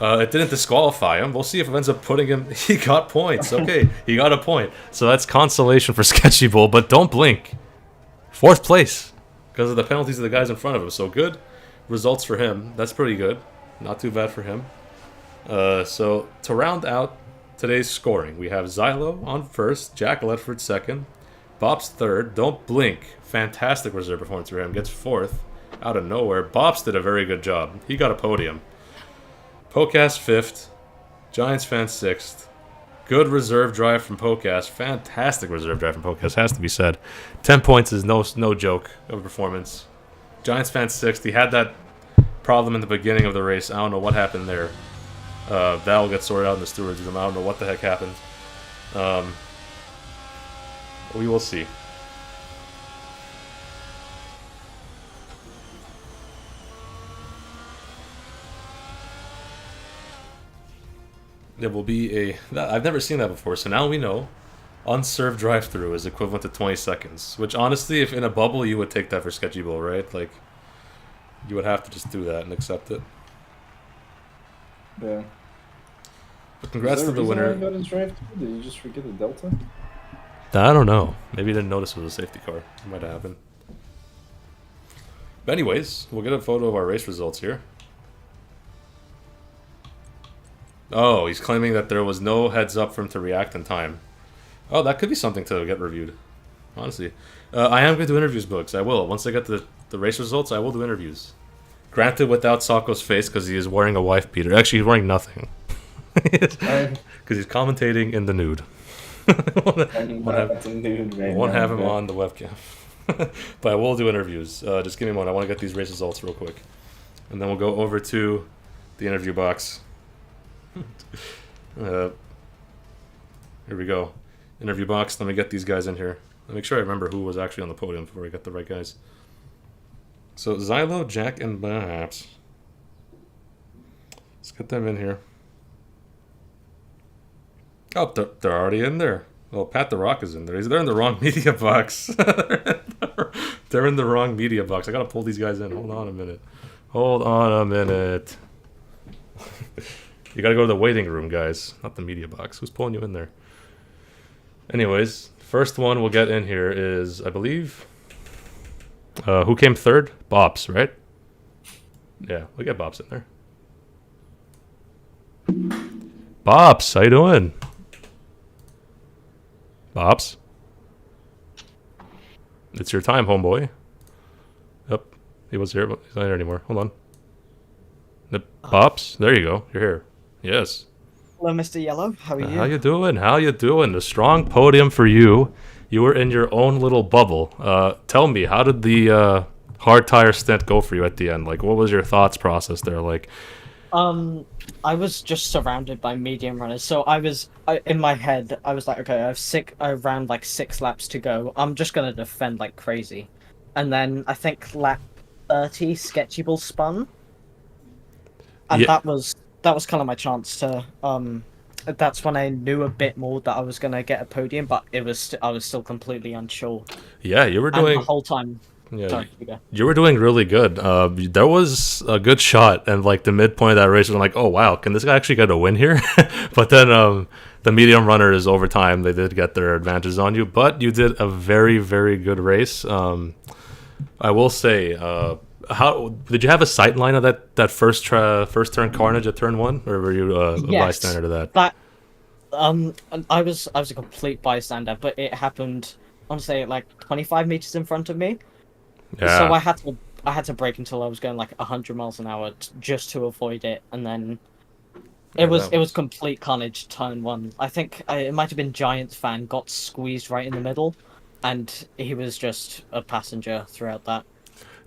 It didn't disqualify him. We'll see if it ends up putting him... He got points. Okay, he got a point. So that's consolation for Sketchy Bull. But don't blink. 4th place. Because of the penalties of the guys in front of him. So good results for him. That's pretty good. Not too bad for him. So to round out today's scoring, we have Xylo on first, Jack Ledford second, Bops third. Don't blink. Fantastic reserve performance for him. Gets 4th out of nowhere. Bops did a very good job. He got a podium. Pocast 5th. Giants fan 6th. Good reserve drive from Pocast. Fantastic reserve drive from Pocast, has to be said. 10 points is no joke of a performance. Giants fan 6th. He had that problem in the beginning of the race. I don't know what happened there. That will get sorted out in the stewards room. I don't know what the heck happened. We will see. There will be a... I've never seen that before, so now we know. Unserved drive-through is equivalent to 20 seconds. Which, honestly, if in a bubble, you would take that for Sketchy Bull, right? Like, you would have to just do that and accept it. Yeah. But congrats to the winner. Got his drive-through? Did you just forget the Delta? I don't know. Maybe you didn't notice it was a safety car. It might have happened. But anyways, we'll get a photo of our race results here. Oh, he's claiming that there was no heads up for him to react in time. Oh, that could be something to get reviewed. Honestly. I am going to do interviews, books. I will. Once I get the race results, I will do interviews. Granted, without Sako's face, because he is wearing a wife beater. Actually, he's wearing nothing. Because he's commentating in the nude. Won't have him on the webcam. But I will do interviews. Just give me a moment. I want to get these race results real quick. And then we'll go over to the interview box. Here we go. Interview box. Let me get these guys in here. Let me make sure I remember who was actually on the podium before I get the right guys. So Xylo, Jack, and Babs. Let's get them in here. Oh, they're already in there. Well, Pat the Rock is in there. They're in the wrong media box. They're in the wrong media box. I gotta pull these guys in. Hold on a minute. You gotta go to the waiting room, guys. Not the media box. Who's pulling you in there? Anyways, first one we'll get in here is, I believe... who came third? Bops, right? Yeah, we'll get Bops in there. Bops, how you doing? Bops? It's your time, homeboy. Yep, he was here, but he's not here anymore. Hold on. Bops, there you go. You're here. Yes. Hello, Mr. Yellow. How are you? How you doing? How you doing? A strong podium for you. You were in your own little bubble. Tell me, how did the hard tire stint go for you at the end? Like, what was your thoughts process there? Like, I was just surrounded by medium runners, so in my head, I was like, okay, I ran like 6 laps to go. I'm just gonna defend like crazy, and then I think lap 30, Sketchy Bull spun, and yeah. that was kind of my chance to That's when I knew a bit more that I was gonna get a podium, but I was still completely unsure. Yeah, you were doing the whole time. Yeah, sorry, you were doing really good. There was a good shot, and like the midpoint of that race, I'm like, oh wow, can this guy actually get a win here? But then the medium runners over time, they did get their advantages on you, but you did a very, very good race. I will say, how did you have a sight line of that first turn carnage at turn 1, or were you a bystander to that? I was a complete bystander, but it happened, I want to say, like 25 meters in front of me. Yeah. So I had to brake until I was going like 100 miles an hour just to avoid it, and then It Yeah, was that it was complete carnage turn one. I think it might have been Giants fan got squeezed right in the middle, and he was just a passenger throughout that.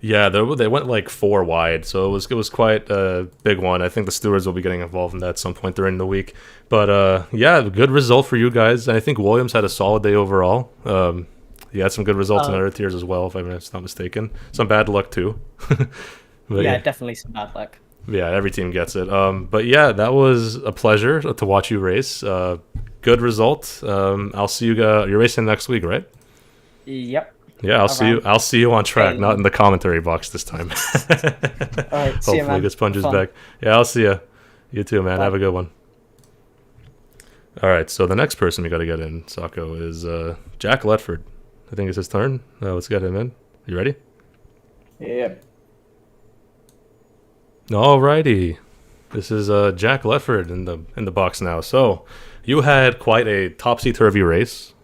Yeah, they went like 4 wide, so it was quite a big one. I think the stewards will be getting involved in that at some point during the week. But yeah, good result for you guys. And I think Williams had a solid day overall. He had some good results in Uh, other tiers as well, if I'm not mistaken. Some bad luck too. But yeah, definitely some bad luck. yeah, every team gets it. But yeah, that was a pleasure to watch you race. Good result. I'll see you. You're racing next week, right? Yep. Yeah, I'll see you. Around I'll see you on track, not in Spain. the commentary box this time. All right, see you, Hopefully, man. this punches Have fun. back. Yeah, I'll see you. You too, man. Bye. Have a good one. All right, so the next person we got to get in, Sacco, is Jack Letford. I think it's his turn. Let's get him in. You ready? Yeah. Alrighty. This is Jack Letford in the box now. So you had quite a topsy-turvy race.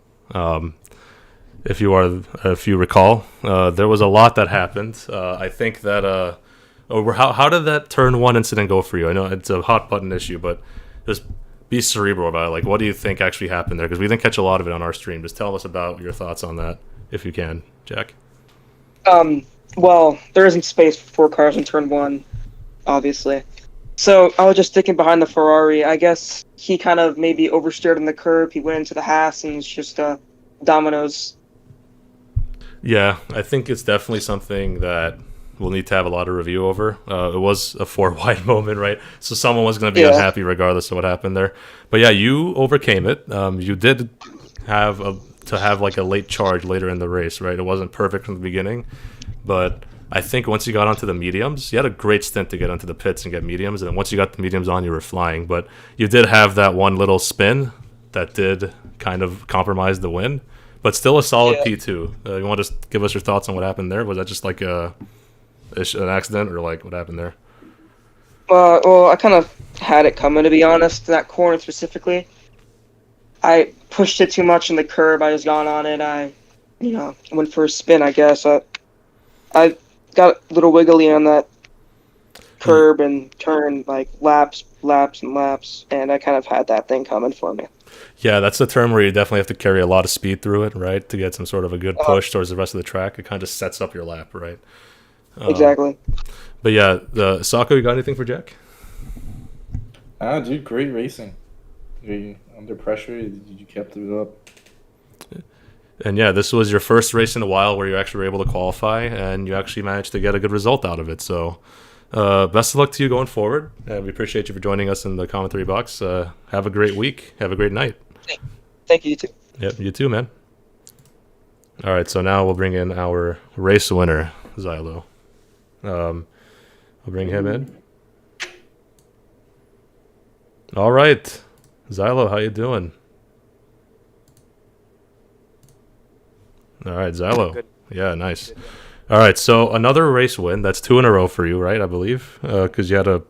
If you recall, there was a lot that happened. I think that how did that turn one incident go for you? I know it's a hot button issue, but just be cerebral about it. Like, what do you think actually happened there? Because we didn't catch a lot of it on our stream. Just tell us about your thoughts on that, if you can, Jack. Well, there isn't space for 4 cars in turn one, obviously. So I was just sticking behind the Ferrari. I guess he kind of maybe oversteered on the curb. He went into the Haas and it's just dominoes. Yeah, I think it's definitely something that we'll need to have a lot of review over. It was a 4 wide moment, right? So someone was going to be unhappy regardless of what happened there. But yeah, you overcame it. You did have to have like a late charge later in the race, right? It wasn't perfect from the beginning, but I think once you got onto the mediums, you had a great stint to get onto the pits and get mediums, and then once you got the mediums on, you were flying. But you did have that one little spin that did kind of compromise the win, but still a solid P2. You want to just give us your thoughts on what happened there? Was that just like an accident, or like what happened there? Well, I kind of had it coming, to be honest. That corner specifically, I pushed it too much in the curb. I just got on it. I went for a spin. I guess I got a little wiggly on that curb and turned like laps, and I kind of had that thing coming for me. Yeah, that's the term where you definitely have to carry a lot of speed through it, right, to get some sort of a good push towards the rest of the track. It kind of sets up your lap, right? Exactly. But yeah, Sako, you got anything for Jack? Dude, great racing. Under pressure, you kept it up. And yeah, this was your first race in a while where you actually were able to qualify, and you actually managed to get a good result out of it. So best of luck to you going forward. We appreciate you for joining us in the commentary box. Have a great week. Have a great night. Thank you, you too. Yep, you too, man. All right, so now we'll bring in our race winner, Xylo. We'll bring him in. All right, Xylo, how you doing? All right, Xylo. Good. Yeah, nice. Good, yeah. All right, so another race win. That's 2 in a row for you, right? I believe, because you had a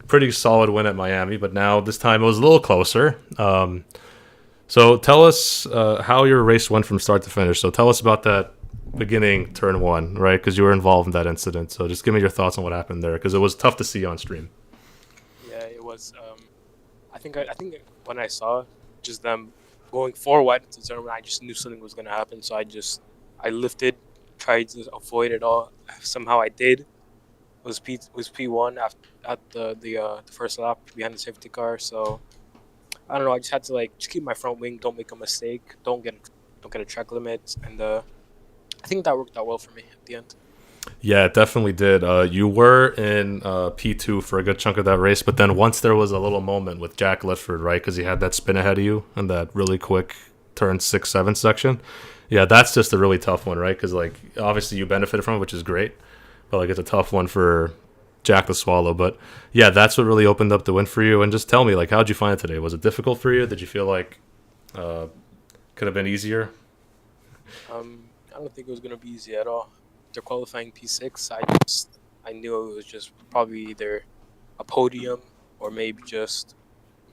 pretty solid win at Miami, but now this time it was a little closer. So tell us how your race went from start to finish. So tell us about that beginning turn one, right? Because you were involved in that incident. So just give me your thoughts on what happened there, because it was tough to see on stream. Yeah, it was. I think when I saw just them going 4 wide into turn one, I just knew something was gonna happen. So I lifted, tried to avoid it all. Somehow I did. It was P1 at the first lap behind the safety car. So I don't know. I just had to just keep my front wing. Don't make a mistake. Don't get a track limit. And I think that worked out well for me at the end. Yeah, it definitely did. You were in P2 for a good chunk of that race, but then once there was a little moment with Jack Letford, right, because he had that spin ahead of you and that really quick turn 6-7 section. Yeah, that's just a really tough one, right? Because obviously you benefited from it, which is great, but it's a tough one for Jack to swallow. But yeah, that's what really opened up the win for you. And just tell me, how'd you find it today? Was it difficult for you? Did you feel like could have been easier? I don't think it was gonna be easy at all. After qualifying P6, I knew it was just probably either a podium or maybe just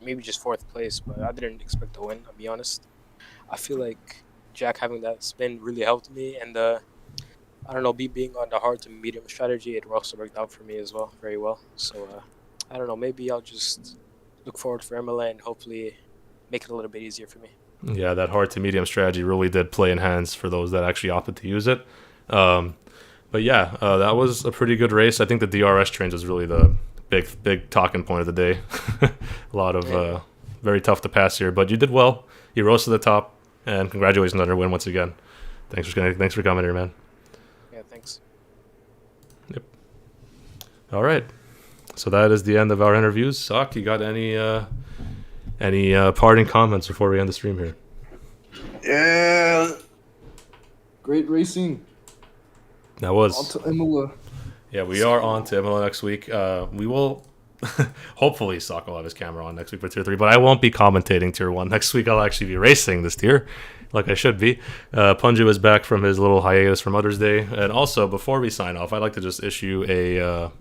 4th place, but I didn't expect to win. I'll be honest. I feel like Jack having that spin really helped me, and I don't know, being on the hard to medium strategy, it also worked out for me as well, very well. So I don't know, maybe I'll just look forward for MLA and hopefully make it a little bit easier for me. Yeah, that hard to medium strategy really did play in hands for those that actually opted to use it. But yeah, that was a pretty good race. I think the DRS change was really the big talking point of the day. A lot of very tough to pass here, but you did well. You rose to the top, and congratulations on your win once again. Thanks for coming here, man. Yeah, thanks. Yep. All right. So that is the end of our interviews. Sock, you got any parting comments before we end the stream here? Yeah. Great racing. That was. On to Imola. Yeah, we are on to Imola next week. We will. Hopefully, Sock will have his camera on next week for Tier 3, but I won't be commentating Tier 1. Next week, I'll actually be racing this tier, like I should be. Punju is back from his little hiatus for Mother's Day. And also, before we sign off, I'd like to just issue a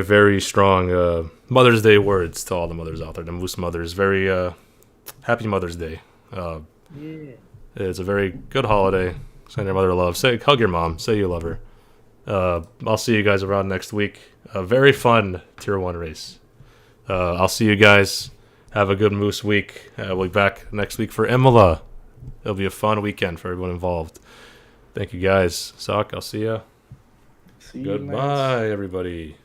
very strong Mother's Day words to all the mothers out there, the Moose mothers. Very happy Mother's Day. It's a very good holiday. Send your mother love. Hug your mom. Say you love her. I'll see you guys around next week. A very fun Tier 1 race. I'll see you guys. Have a good Moose week. We'll be back next week for Imola. It'll be a fun weekend for everyone involved. Thank you guys. Sock, I'll see ya. See you Goodbye, everybody.